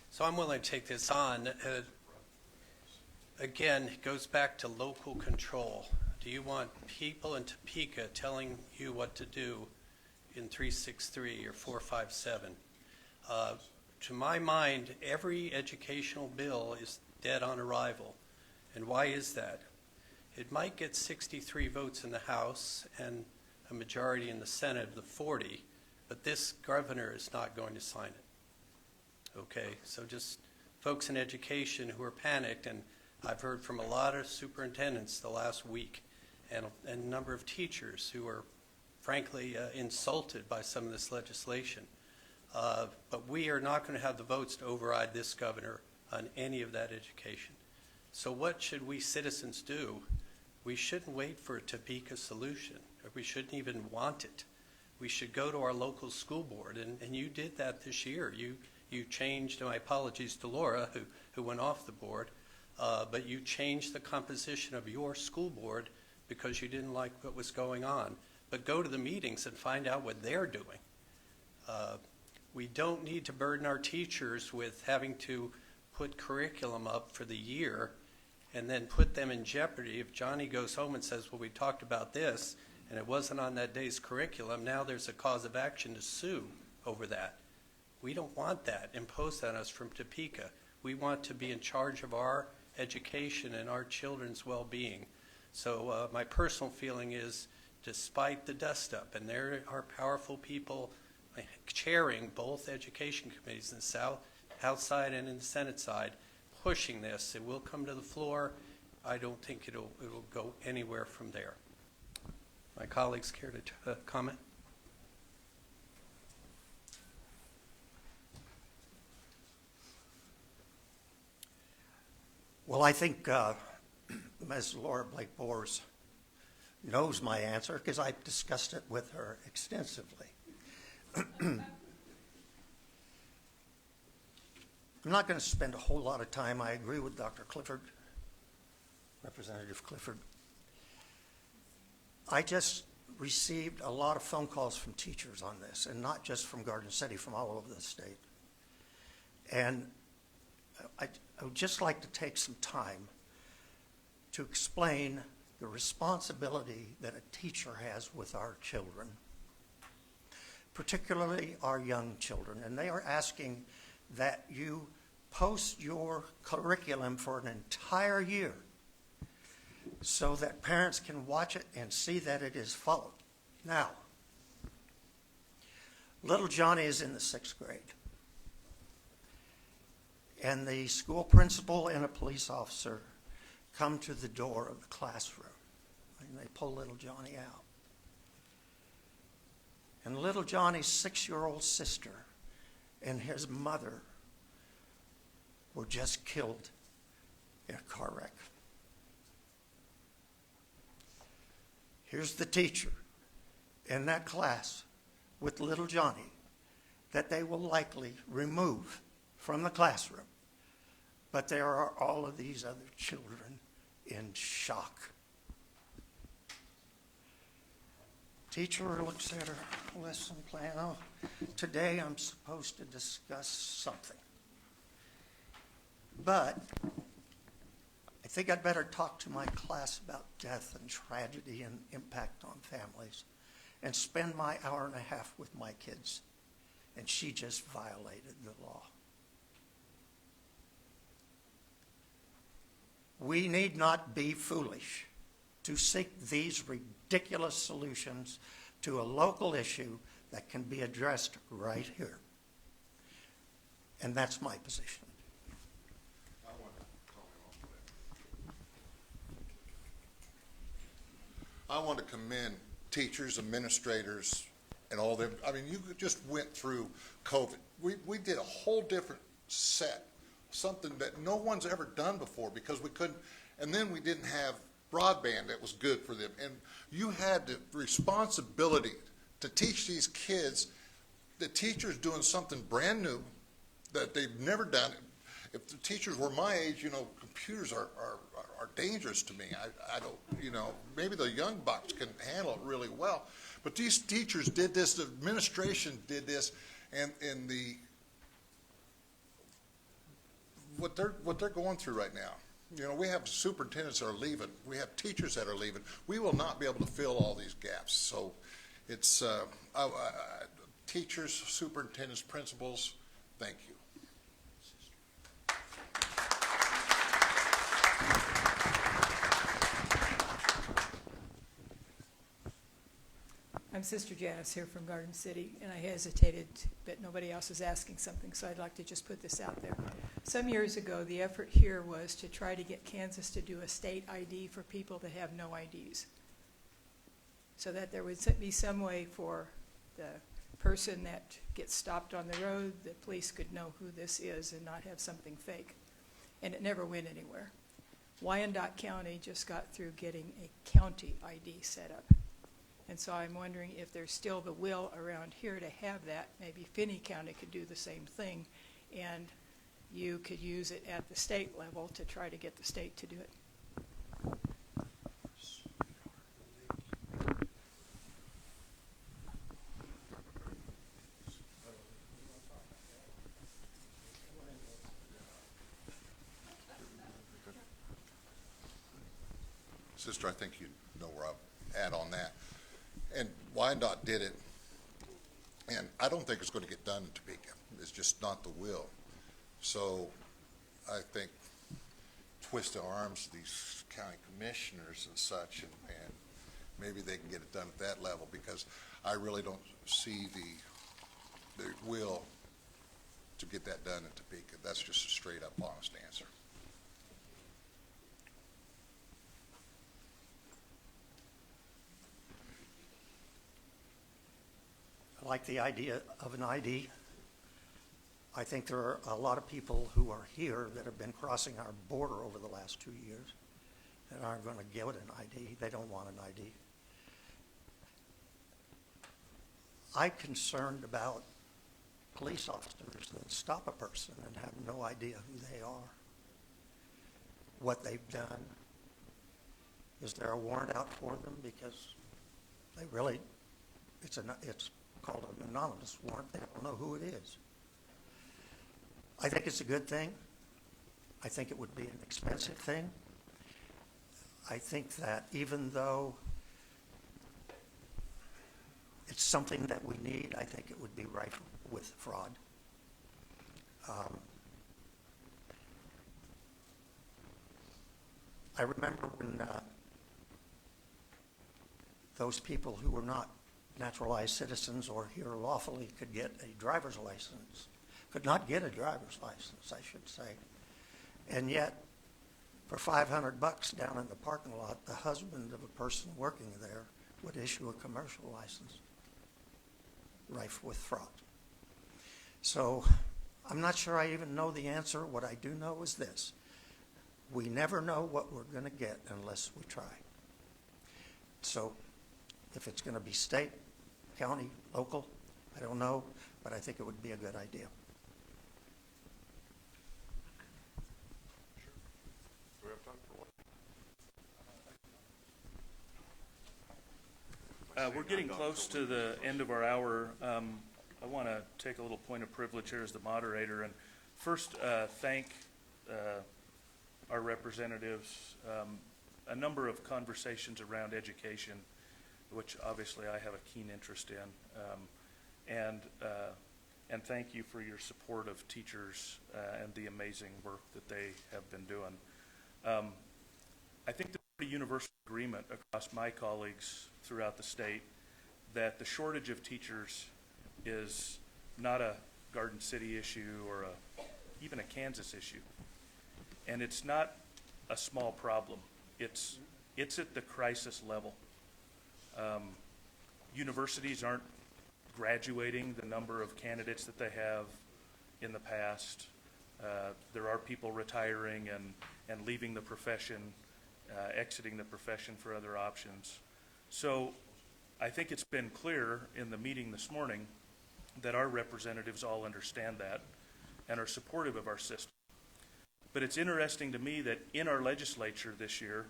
So I'm willing to take this on. Again, it goes back to local control. Do you want people in Topeka telling you what to do in 363 or 457? To my mind, every educational bill is dead on arrival. And why is that? It might get 63 votes in the House and a majority in the Senate of the 40, but this governor is not going to sign it. Okay, so just folks in education who are panicked, and I've heard from a lot of superintendents the last week, and a number of teachers who are frankly insulted by some of this legislation. But we are not going to have the votes to override this governor on any of that education. So what should we citizens do? We shouldn't wait for a Topeka solution, or we shouldn't even want it. We should go to our local school board, and you did that this year. You changed, my apologies to Laura, who went off the board, but you changed the composition of your school board because you didn't like what was going on. But go to the meetings and find out what they're doing. We don't need to burden our teachers with having to put curriculum up for the year and then put them in jeopardy. If Johnny goes home and says, well, we talked about this, and it wasn't on that day's curriculum, now there's a cause of action to sue over that. We don't want that imposed on us from Topeka. We want to be in charge of our education and our children's well-being. So my personal feeling is, despite the dust-up, and there are powerful people chairing both education committees in the South, outside and in the Senate side, pushing this. It will come to the floor. I don't think it'll go anywhere from there. My colleagues care to comment? Well, I think Ms. Laura Blake Bors knows my answer because I've discussed it with her extensively. I'm not going to spend a whole lot of time. I agree with Dr. Clifford, Representative Clifford. I just received a lot of phone calls from teachers on this, and not just from Garden City, from all over the state. And I would just like to take some time to explain the responsibility that a teacher has with our children, particularly our young children. And they are asking that you post your curriculum for an entire year so that parents can watch it and see that it is followed. Now, little Johnny is in the 6th grade. And the school principal and a police officer come to the door of the classroom, and they pull little Johnny out. And little Johnny's 6-year-old sister and his mother were just killed in a car wreck. Here's the teacher in that class with little Johnny that they will likely remove from the classroom. But there are all of these other children in shock. Teacher looks at her lesson plan. Oh, today I'm supposed to discuss something. But I think I'd better talk to my class about death and tragedy and impact on families and spend my hour and a half with my kids. And she just violated the law. We need not be foolish to seek these ridiculous solutions to a local issue that can be addressed right here. And that's my position. I want to comment on that. I want to commend teachers, administrators, and all them. I mean, you just went through COVID. We did a whole different set, something that no one's ever done before because we couldn't, and then we didn't have broadband that was good for them. And you had the responsibility to teach these kids. The teacher's doing something brand new that they've never done. If the teachers were my age, you know, computers are dangerous to me. I don't, you know, maybe the young bucks can handle it really well. But these teachers did this, the administration did this, and what they're going through right now. You know, we have superintendents that are leaving. We have teachers that are leaving. We will not be able to fill all these gaps. So it's teachers, superintendents, principals, thank you. I'm Sister Janice here from Garden City, and I hesitated, but nobody else is asking something, so I'd like to just put this out there. Some years ago, the effort here was to try to get Kansas to do a state ID for people that have no IDs, so that there would be some way for the person that gets stopped on the road, the police could know who this is and not have something fake. And it never went anywhere. Wyandotte County just got through getting a county ID set up. And so I'm wondering if there's still the will around here to have that. Maybe Finney County could do the same thing, and you could use it at the state level to try to get the state to do it. Sister, I think you know where I'm at on that. And Wyandotte did it, and I don't think it's going to get done in Topeka. It's just not the will. So I think twist the arms of these county commissioners and such, and maybe they can get it done at that level, because I really don't see the will to get that done in Topeka. That's just a straight up honest answer. I like the idea of an ID. I think there are a lot of people who are here that have been crossing our border over the last 2 years that aren't going to get an ID. They don't want an ID. I'm concerned about police officers that stop a person and have no idea who they are, what they've done. Is there a warrant out for them? Because they really, it's called an anonymous warrant. They don't know who it is. I think it's a good thing. I think it would be an expensive thing. I think that even though it's something that we need, I think it would be rife with fraud. I remember when those people who were not naturalized citizens or here lawfully could get a driver's license, could not get a driver's license, I should say. And yet, for $500 down in the parking lot, the husband of a person working there would issue a commercial license, rife with fraud. So I'm not sure I even know the answer. What I do know is this: we never know what we're going to get unless we try. So if it's going to be state, county, local, I don't know, but I think it would be a good idea. Do we have time for one? We're getting close to the end of our hour. I want to take a little point of privilege here as the moderator, and first thank our representatives. A number of conversations around education, which obviously I have a keen interest in, and thank you for your support of teachers and the amazing work that they have been doing. I think there's a pretty universal agreement across my colleagues throughout the state that the shortage of teachers is not a Garden City issue or even a Kansas issue. And it's not a small problem. It's at the crisis level. Universities aren't graduating the number of candidates that they have in the past. There are people retiring and leaving the profession, exiting the profession for other options. So I think it's been clear in the meeting this morning that our representatives all understand that and are supportive of our system. But it's interesting to me that in our legislature this year,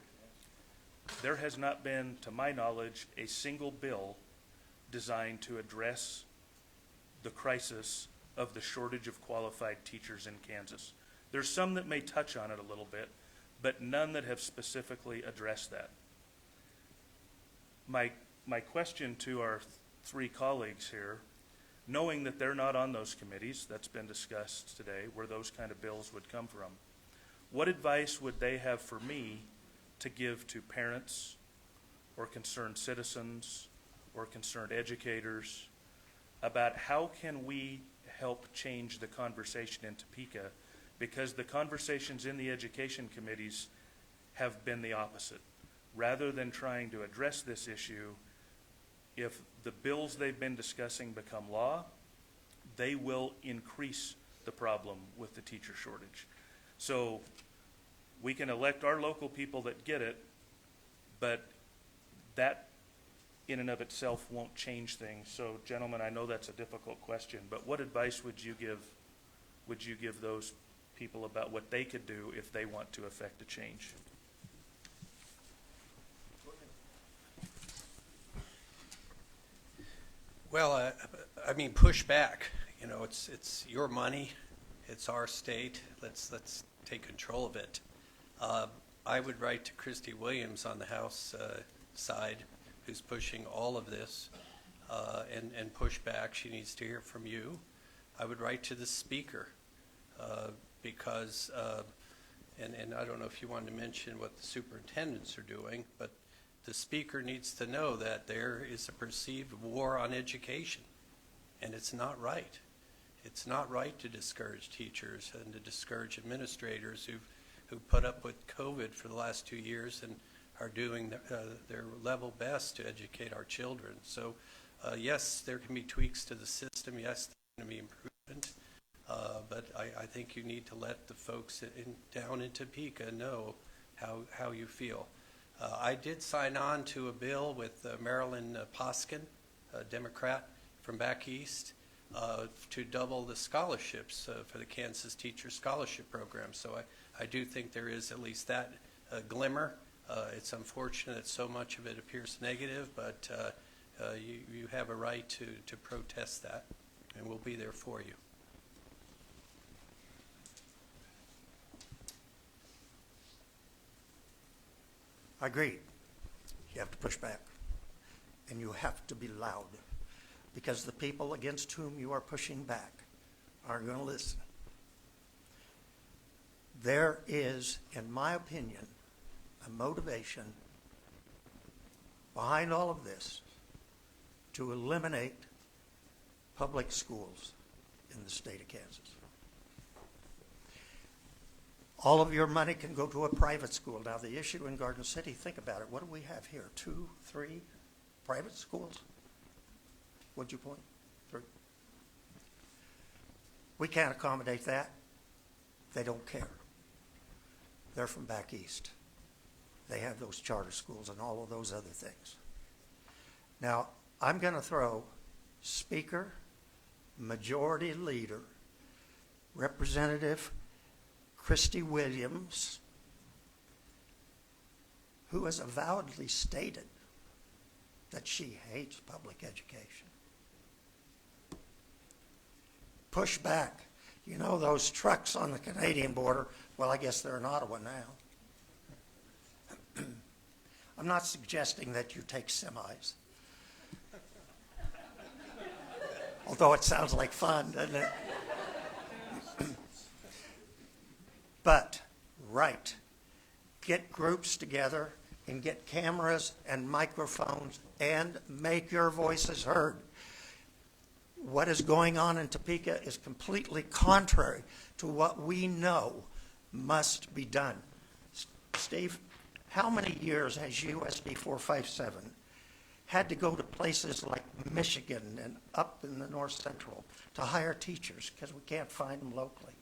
there has not been, to my knowledge, a single bill designed to address the crisis of the shortage of qualified teachers in Kansas. There's some that may touch on it a little bit, but none that have specifically addressed that. My question to our three colleagues here, knowing that they're not on those committees, that's been discussed today, where those kind of bills would come from, what advice would they have for me to give to parents or concerned citizens or concerned educators about how can we help change the conversation in Topeka, because the conversations in the education committees have been the opposite. Rather than trying to address this issue, if the bills they've been discussing become law, they will increase the problem with the teacher shortage. So we can elect our local people that get it, but that in and of itself won't change things. So gentlemen, I know that's a difficult question, but what advice would you give those people about what they could do if they want to affect a change? Well, I mean, push back. You know, it's your money, it's our state. Let's take control of it. I would write to Christy Williams on the House side, who's pushing all of this, and push back. She needs to hear from you. I would write to the Speaker, because, and I don't know if you wanted to mention what the superintendents are doing, but the Speaker needs to know that there is a perceived war on education, and it's not right. It's not right to discourage teachers and to discourage administrators who put up with COVID for the last 2 years and are doing their level best to educate our children. So, yes, there can be tweaks to the system. Yes, there can be improvement. But I think you need to let the folks down in Topeka know how you feel. I did sign on to a bill with Marilyn Poskin, a Democrat from back east, to double the scholarships for the Kansas Teacher Scholarship Program. So I do think there is at least that glimmer. It's unfortunate that so much of it appears negative, but you have a right to protest that, and we'll be there for you. I agree. You have to push back, and you have to be loud, because the people against whom you are pushing back aren't going to listen. There is, in my opinion, a motivation behind all of this to eliminate public schools in the state of Kansas. All of your money can go to a private school. Now, the issue in Garden City, think about it. What do we have here? 2, 3 private schools? What'd you point? 3. We can't accommodate that. They don't care. They're from back east. They have those charter schools and all of those other things. Now, I'm going to throw Speaker, Majority Leader, Representative Christy Williams, who has avowedly stated that she hates public education. Push back. You know those trucks on the Canadian border? Well, I guess they're in Ottawa now. I'm not suggesting that you take semis. Although it sounds like fun, doesn't it? But, right, get groups together and get cameras and microphones and make your voices heard. What is going on in Topeka is completely contrary to what we know must be done. Steve, how many years has USD 457 had to go to places like Michigan and up in the North Central to hire teachers because we can't find them locally?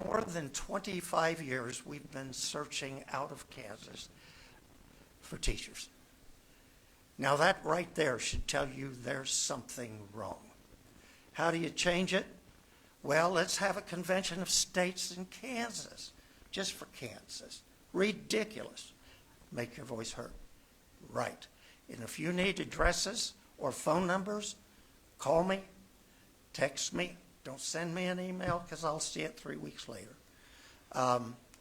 More than 25 years we've been searching out of Kansas for teachers. Now that right there should tell you there's something wrong. How do you change it? Well, let's have a convention of states in Kansas, just for Kansas. Ridiculous. Make your voice heard. Right. And if you need addresses or phone numbers, call me, text me. Don't send me an email because I'll see it 3 weeks later.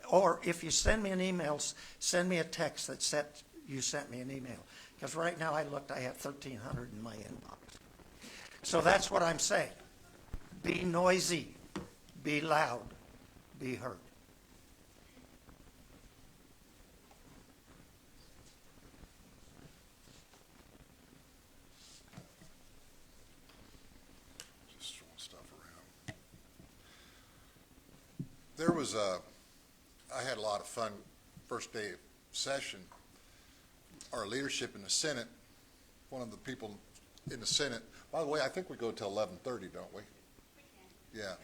Or if you send me an email, send me a text that said you sent me an email. Because right now I looked, I have 1,300 in my inbox. So that's what I'm saying. Be noisy, be loud, be heard. Just throwing stuff around. There was I had a lot of fun first day of session. Our leadership in the Senate, one of the people in the Senate, by the way, I think we go till 11:30, don't we? Yeah.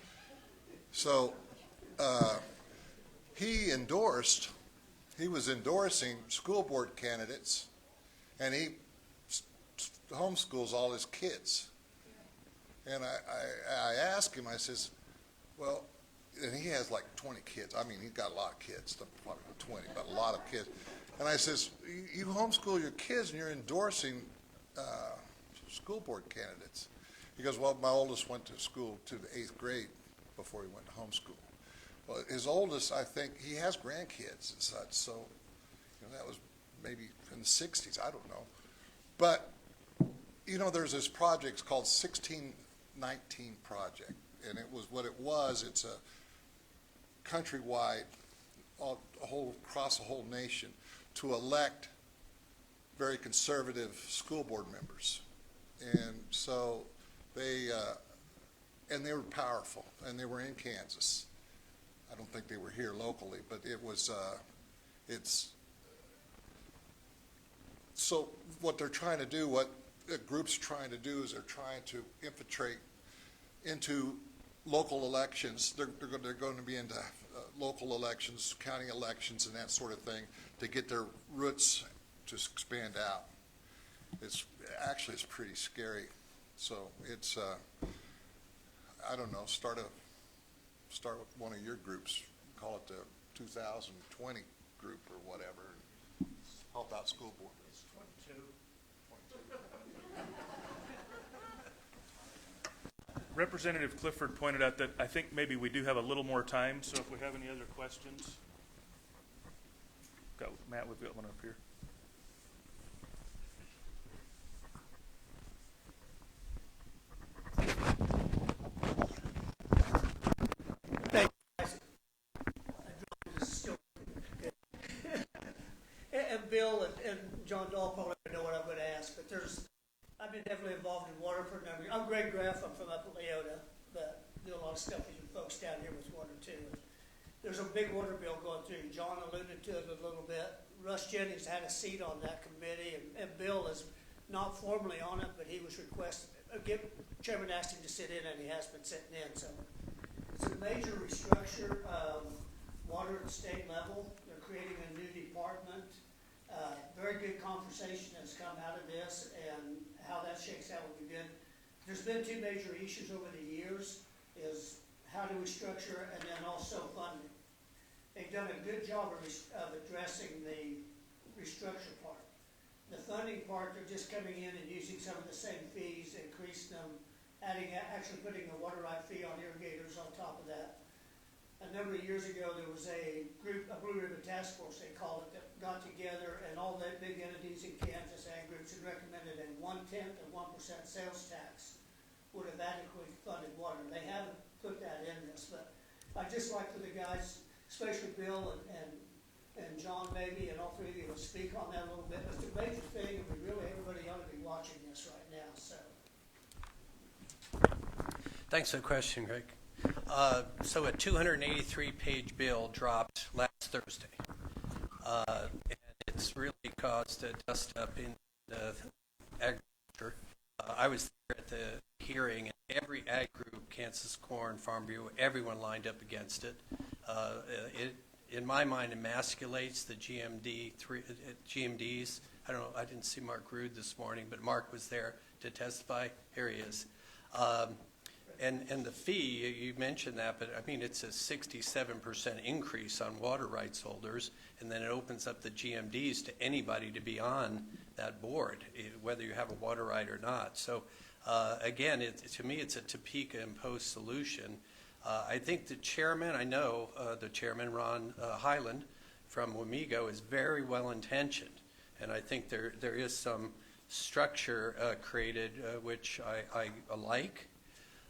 So he was endorsing school board candidates, and he homeschools all his kids. And I asked him, I says, well, and he has like 20 kids. I mean, he's got a lot of kids, probably not 20, but a lot of kids. And I says, you homeschool your kids and you're endorsing school board candidates. He goes, well, my oldest went to school to the 8th grade before he went to homeschool. Well, his oldest, I think, he has grandkids and such, so, that was maybe in the 60s, I don't know. But, there's this project, it's called 1619 Project, and it's a countrywide, across the whole nation, to elect very conservative school board members. And so they were powerful, and they were in Kansas. I don't think they were here locally, but so what they're trying to do, what the group's trying to do is they're trying to infiltrate into local elections. They're going to be into local elections, county elections, and that sort of thing to get their roots to expand out. It's pretty scary. So it's, I don't know, start with one of your groups, call it the 2020 group or whatever, and help out school board. It's 22. Representative Clifford pointed out that I think maybe we do have a little more time, so if we have any other questions. Matt, we've got one up here. Thank you, guys. And Bill and John Dahl probably know what I'm going to ask, but I've been heavily involved in water for a number of years. I'm Greg Graff. I'm from up at Leota, but do a lot of stuff with you folks down here with water too. There's a big water bill going through. John alluded to it a little bit. Russ Jennings had a seat on that committee, and Bill is not formally on it, but he was requested. Chairman asked him to sit in, and he has been sitting in. So it's a major restructure of water at the state level. They're creating a new department. Very good conversation has come out of this, and how that shakes out will be good. There's been two major issues over the years, is how do we structure and then also funding. They've done a good job of addressing the restructure part. The funding part, they're just coming in and using some of the same fees, increasing them, actually putting a water right fee on irrigators on top of that. A number of years ago, there was a group, a Blue Ribbon Task Force, they called it, that got together, and all the big entities in Kansas ag groups had recommended a 1/10 of 1% sales tax would have adequately funded water. They haven't put that in this, but I'd just like for the guys, especially Bill and John maybe, and all three of you will speak on that a little bit. It's a major thing, and everybody ought to be watching this right now, so. Thanks for the question, Greg. So a 283-page bill dropped last Thursday, and it's really caused a dust-up in the agriculture. I was there at the hearing, and every ag group, Kansas Corn, Farm Bureau, everyone lined up against it. It, in my mind, emasculates the GMDs. I don't know, I didn't see Mark Rude this morning, but Mark was there to testify. Here he is. And the fee, you mentioned that, but I mean, it's a 67% increase on water rights holders, and then it opens up the GMDs to anybody to be on that board, whether you have a water right or not. So again, to me, it's a Topeka imposed solution. I think the chairman, the chairman, Ron Highland from Wamego, is very well intentioned, and I think there is some structure created which I like.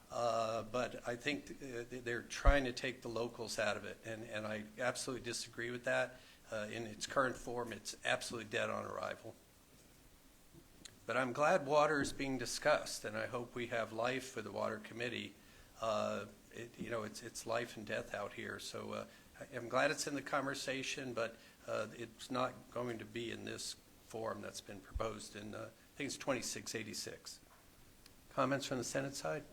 But I think they're trying to take the locals out of it, and I absolutely disagree with that. In its current form, it's absolutely dead on arrival. But I'm glad water is being discussed, and I hope we have life for the Water Committee. It's life and death out here, so I'm glad it's in the conversation, but it's not going to be in this form that's been proposed in, I think it's 2686. Comments from the Senate side?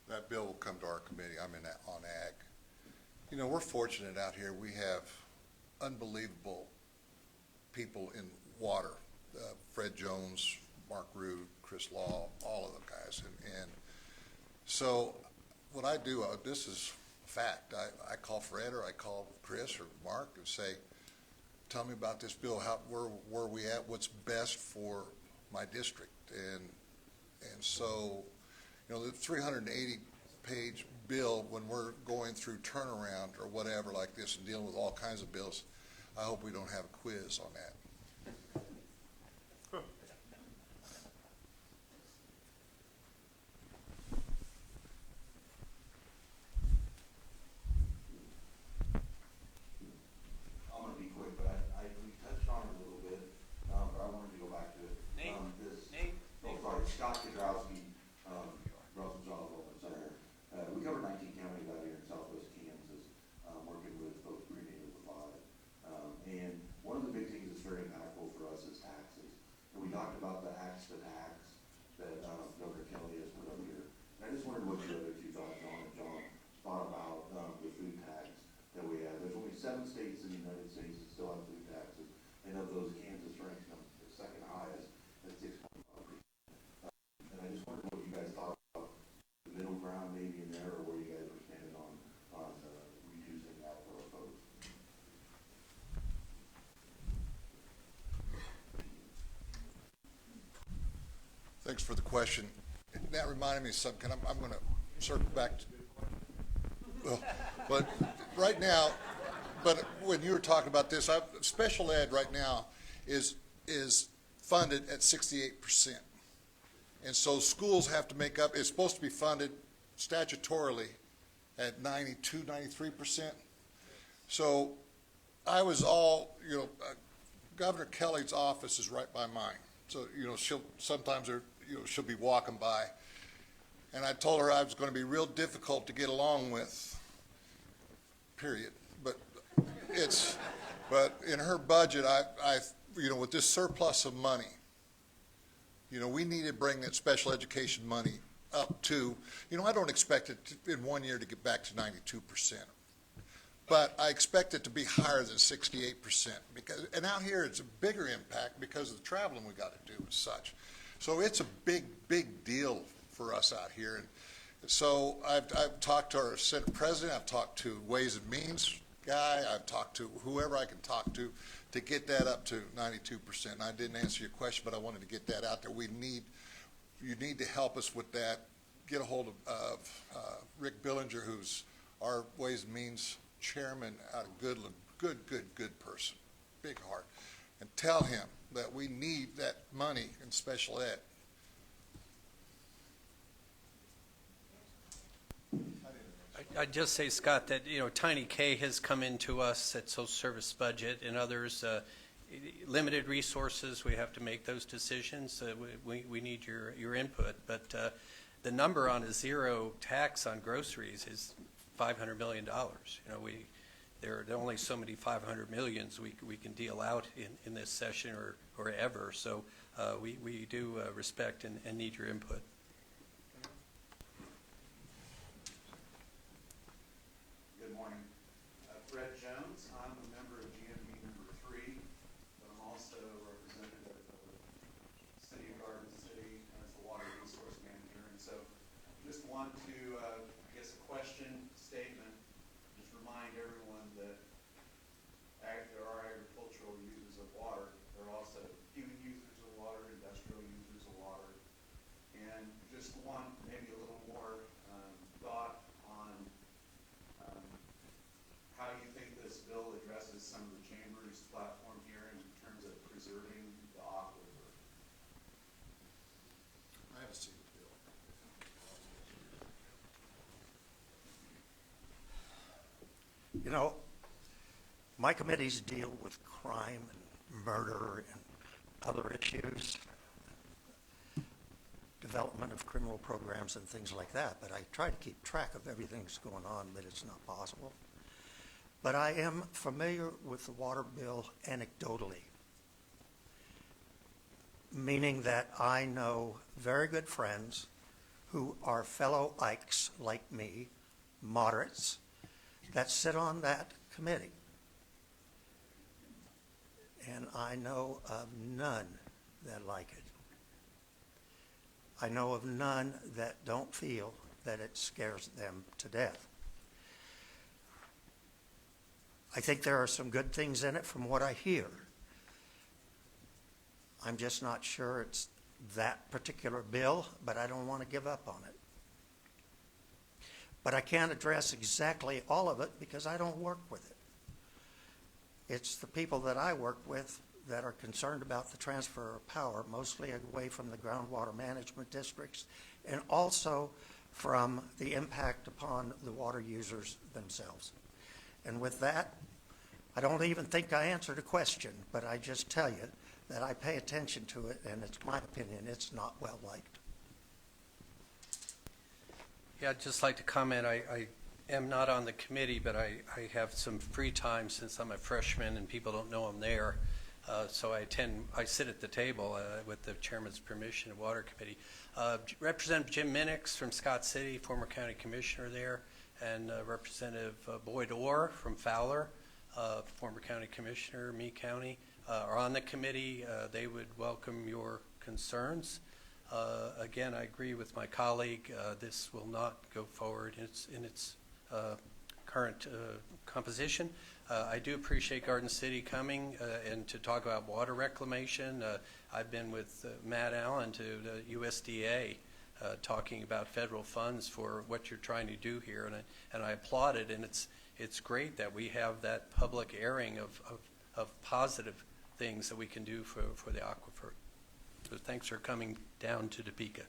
That bill will come to our committee. I'm on ag. We're fortunate out here. We have unbelievable people in water. Fred Jones, Mark Rude, Chris Law, all of the guys. And so what I do, this is fact. I call Fred or I call Chris or Mark and say, tell me about this bill. Where are we at? What's best for my district? And so You know, the 380-page bill, when we're going through turnaround or whatever like this and dealing with all kinds of bills, I hope we don't have a quiz on that. I'm gonna be quick, but we touched on it a little bit, but I wanted to go back to it. Nate? Oh, sorry, Scott Kudrowski, Russell John Development Center. We cover 19 counties out here in southwest Kansas, working with both Green and River 5. And one of the big things that's very impactful for us is taxes. And we talked about the axe to tax that Governor Kelly has put up here. And I just wondered what your other two thoughts on it, John, thought about the food tax that we have. There's only 7 states in the United States that still have food taxes, and of those, Kansas ranks the second highest at 6.5%. And I just wondered what you guys thought about the middle ground maybe in there, or where you guys were standing on reducing that for our folks. Thanks for the question. That reminded me of something. I'm going to circle back to, but right now, but when you were talking about this, special ed right now is funded at 68%. And so schools have to make up, it's supposed to be funded statutorily at 92, 93%. So I was all, Governor Kelly's office is right by mine. So, she'll be walking by. And I told her I was going to be real difficult to get along with, period. But in her budget, with this surplus of money, we need to bring that special education money up to, I don't expect it in 1 year to get back to 92%. But I expect it to be higher than 68% and out here it's a bigger impact because of the traveling we got to do and such. So it's a big, big deal for us out here. And so I've talked to our Senate President, I've talked to Ways and Means guy, I've talked to whoever I can talk to get that up to 92%. And I didn't answer your question, but I wanted to get that out there. You need to help us with that. Get a hold of Rick Billinger, who's our Ways and Means chairman out of Goodland, good person, big heart, and tell him that we need that money in special ed. I'd just say, Scott, that, Tiny K has come into us at social service budget and others, limited resources, we have to make those decisions. We need your input, but the number on a zero tax on groceries is $500 million. There are only so many 500 millions we can deal out in this session or ever. So we do respect and need your input. Good morning. Fred Jones. I'm a member of GMB number 3, but I'm also a representative of the City of Garden City as the water resource manager. And so just want to, I guess, a question statement, just remind everyone that there are agricultural users of water. There are also human users of water, industrial users of water. And just want maybe a little more thought on how you think this bill addresses some of the chamber's platform here in terms of preserving the aquifer. I haven't seen the bill. My committees deal with crime and murder and other issues, development of criminal programs and things like that, but I try to keep track of everything that's going on, but it's not possible. But I am familiar with the water bill anecdotally, meaning that I know very good friends who are fellow Ikes like me, moderates, that sit on that committee. And I know of none that like it. I know of none that don't feel that it scares them to death. I think there are some good things in it from what I hear. I'm just not sure it's that particular bill, but I don't want to give up on it. But I can't address exactly all of it because I don't work with it. It's the people that I work with that are concerned about the transfer of power, mostly away from the groundwater management districts and also from the impact upon the water users themselves. And with that, I don't even think I answered a question, but I just tell you that I pay attention to it, and it's my opinion, it's not well liked. Yeah, I'd just like to comment, I am not on the committee, but I have some free time since I'm a freshman and people don't know I'm there. So I sit at the table with the chairman's permission of Water Committee. Representative Jim Minix from Scott City, former county commissioner there, and Representative Boyd Orr from Fowler, former county commissioner, Mee County, are on the committee. They would welcome your concerns. Again, I agree with my colleague. This will not go forward in its current composition. I do appreciate Garden City coming and to talk about water reclamation. I've been with Matt Allen to the USDA talking about federal funds for what you're trying to do here, and I applaud it. And it's great that we have that public airing of positive things that we can do for the aquifer. So thanks for coming down to Topeka.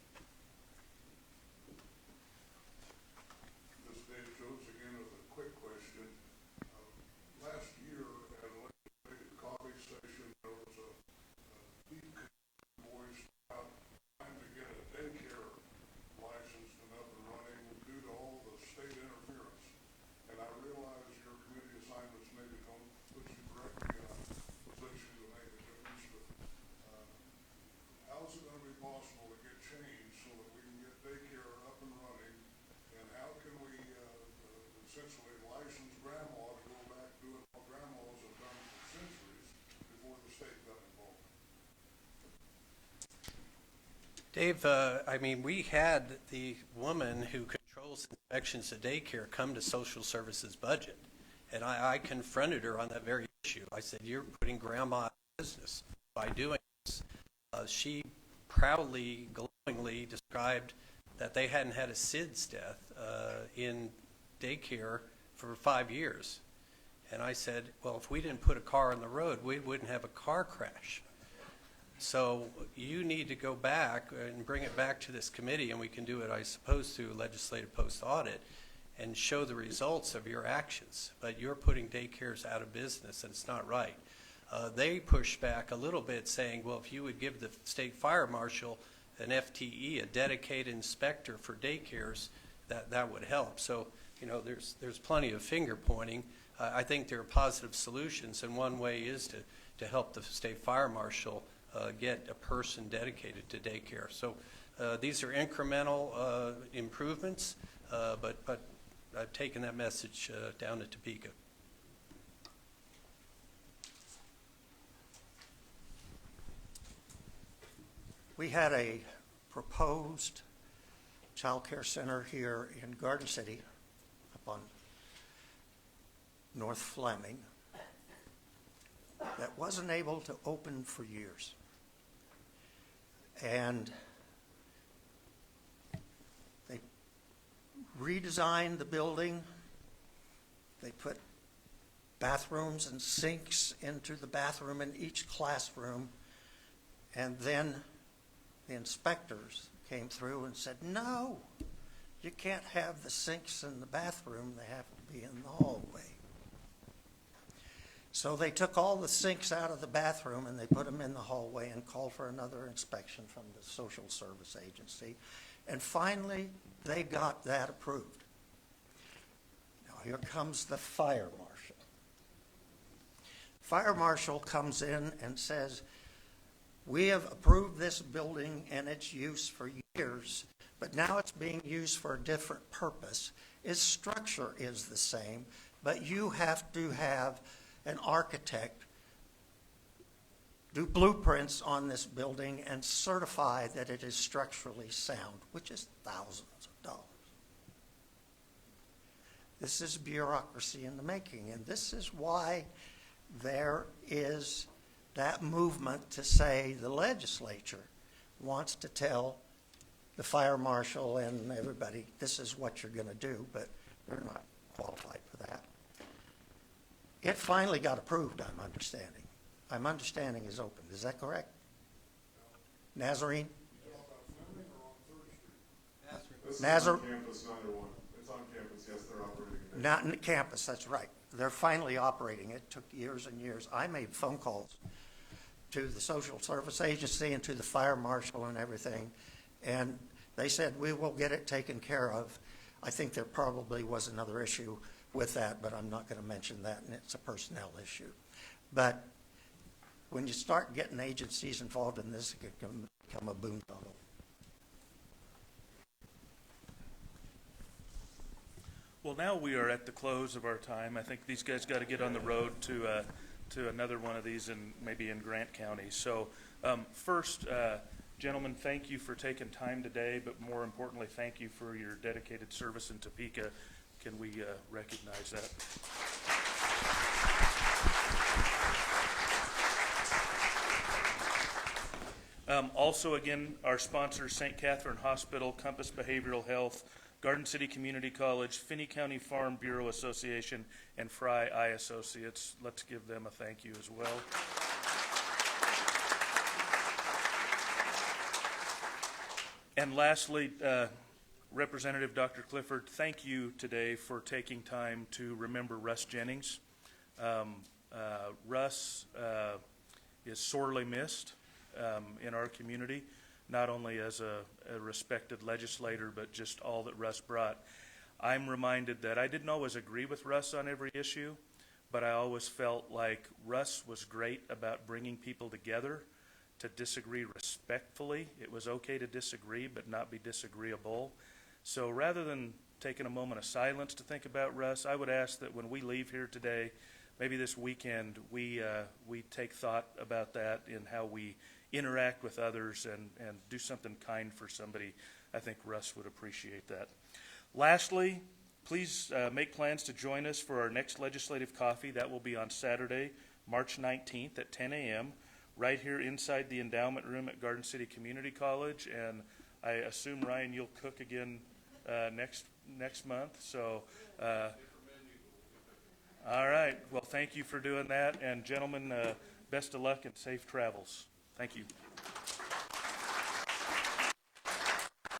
This is Dave Jones again with a quick question. Last year at a legislative coffee session, there was a deep voice about trying to get a daycare licensed and up and running due to all the state interference. And I realize your committee assignments maybe don't put you directly in a position to make a difference, but how's it going to be possible to get change so that we can get daycare up and running? And how can we essentially license grandma to go back doing what grandmas have done for centuries before the state got involved? Dave, I mean, we had the woman who controls inspections at daycare come to social services budget. And I confronted her on that very issue. I said, you're putting grandma out of business by doing this. She proudly, glowingly described that they hadn't had a SIDS death in daycare for 5 years. And I said, well, if we didn't put a car on the road, we wouldn't have a car crash. So you need to go back and bring it back to this committee, and we can do it, I suppose, through legislative post-audit, and show the results of your actions. But you're putting daycares out of business, and it's not right. They pushed back a little bit, saying, well, if you would give the state fire marshal an FTE, a dedicated inspector for daycares, that would help. So, you know, there's plenty of finger pointing. I think there are positive solutions, and one way is to help the state fire marshal get a person dedicated to daycare. So these are incremental improvements, but I've taken that message down to Topeka. We had a proposed child care center here in Garden City up on North Fleming that wasn't able to open for years. And they redesigned the building. They put bathrooms and sinks into the bathroom in each classroom. And then the inspectors came through and said, no, you can't have the sinks in the bathroom. They have to be in the hallway. So they took all the sinks out of the bathroom and they put them in the hallway and called for another inspection from the social service agency. And finally, they got that approved. Now here comes the fire marshal. Fire marshal comes in and says, we have approved this building and its use for years, but now it's being used for a different purpose. Its structure is the same, but you have to have an architect do blueprints on this building and certify that it is structurally sound, which is thousands of dollars. This is bureaucracy in the making, and this is why there is that movement to say the legislature wants to tell the the fire marshal and everybody, this is what you're going to do, but they're not qualified for that. It finally got approved, I'm understanding. I'm understanding is open. Is that correct? Nazarene? This is on campus, neither one. It's on campus, yes, they're operating there. Not in campus, that's right. They're finally operating. It took years and years. I made phone calls to the social service agency and to the fire marshal and everything, and they said, we will get it taken care of. I think there probably was another issue with that, but I'm not going to mention that, and it's a personnel issue. But when you start getting agencies involved in this, it can become a boondoggle. Well, now we are at the close of our time. I think these guys got to get on the road to another one of these maybe in Grant County. So first, gentlemen, thank you for taking time today, but more importantly, thank you for your dedicated service in Topeka. Can we recognize that? Also, again, our sponsors, St. Catherine Hospital, Compass Behavioral Health, Garden City Community College, Finney County Farm Bureau Association, and Fry Eye Associates. Let's give them a thank you as well. And lastly, Representative Dr. Clifford, thank you today for taking time to remember Russ Jennings. Russ is sorely missed in our community, not only as a respected legislator, but just all that Russ brought. I'm reminded that I didn't always agree with Russ on every issue, but I always felt like Russ was great about bringing people together to disagree respectfully. It was okay to disagree, but not be disagreeable. So rather than taking a moment of silence to think about Russ, I would ask that when we leave here today, maybe this weekend, we take thought about that in how we interact with others and do something kind for somebody. I think Russ would appreciate that. Lastly, please make plans to join us for our next legislative coffee. That will be on Saturday, March 19th at 10 a.m. right here inside the endowment room at Garden City Community College. And I assume, Ryan, you'll cook again next month. So, all right. Well, thank you for doing that. And gentlemen, best of luck and safe travels. Thank you.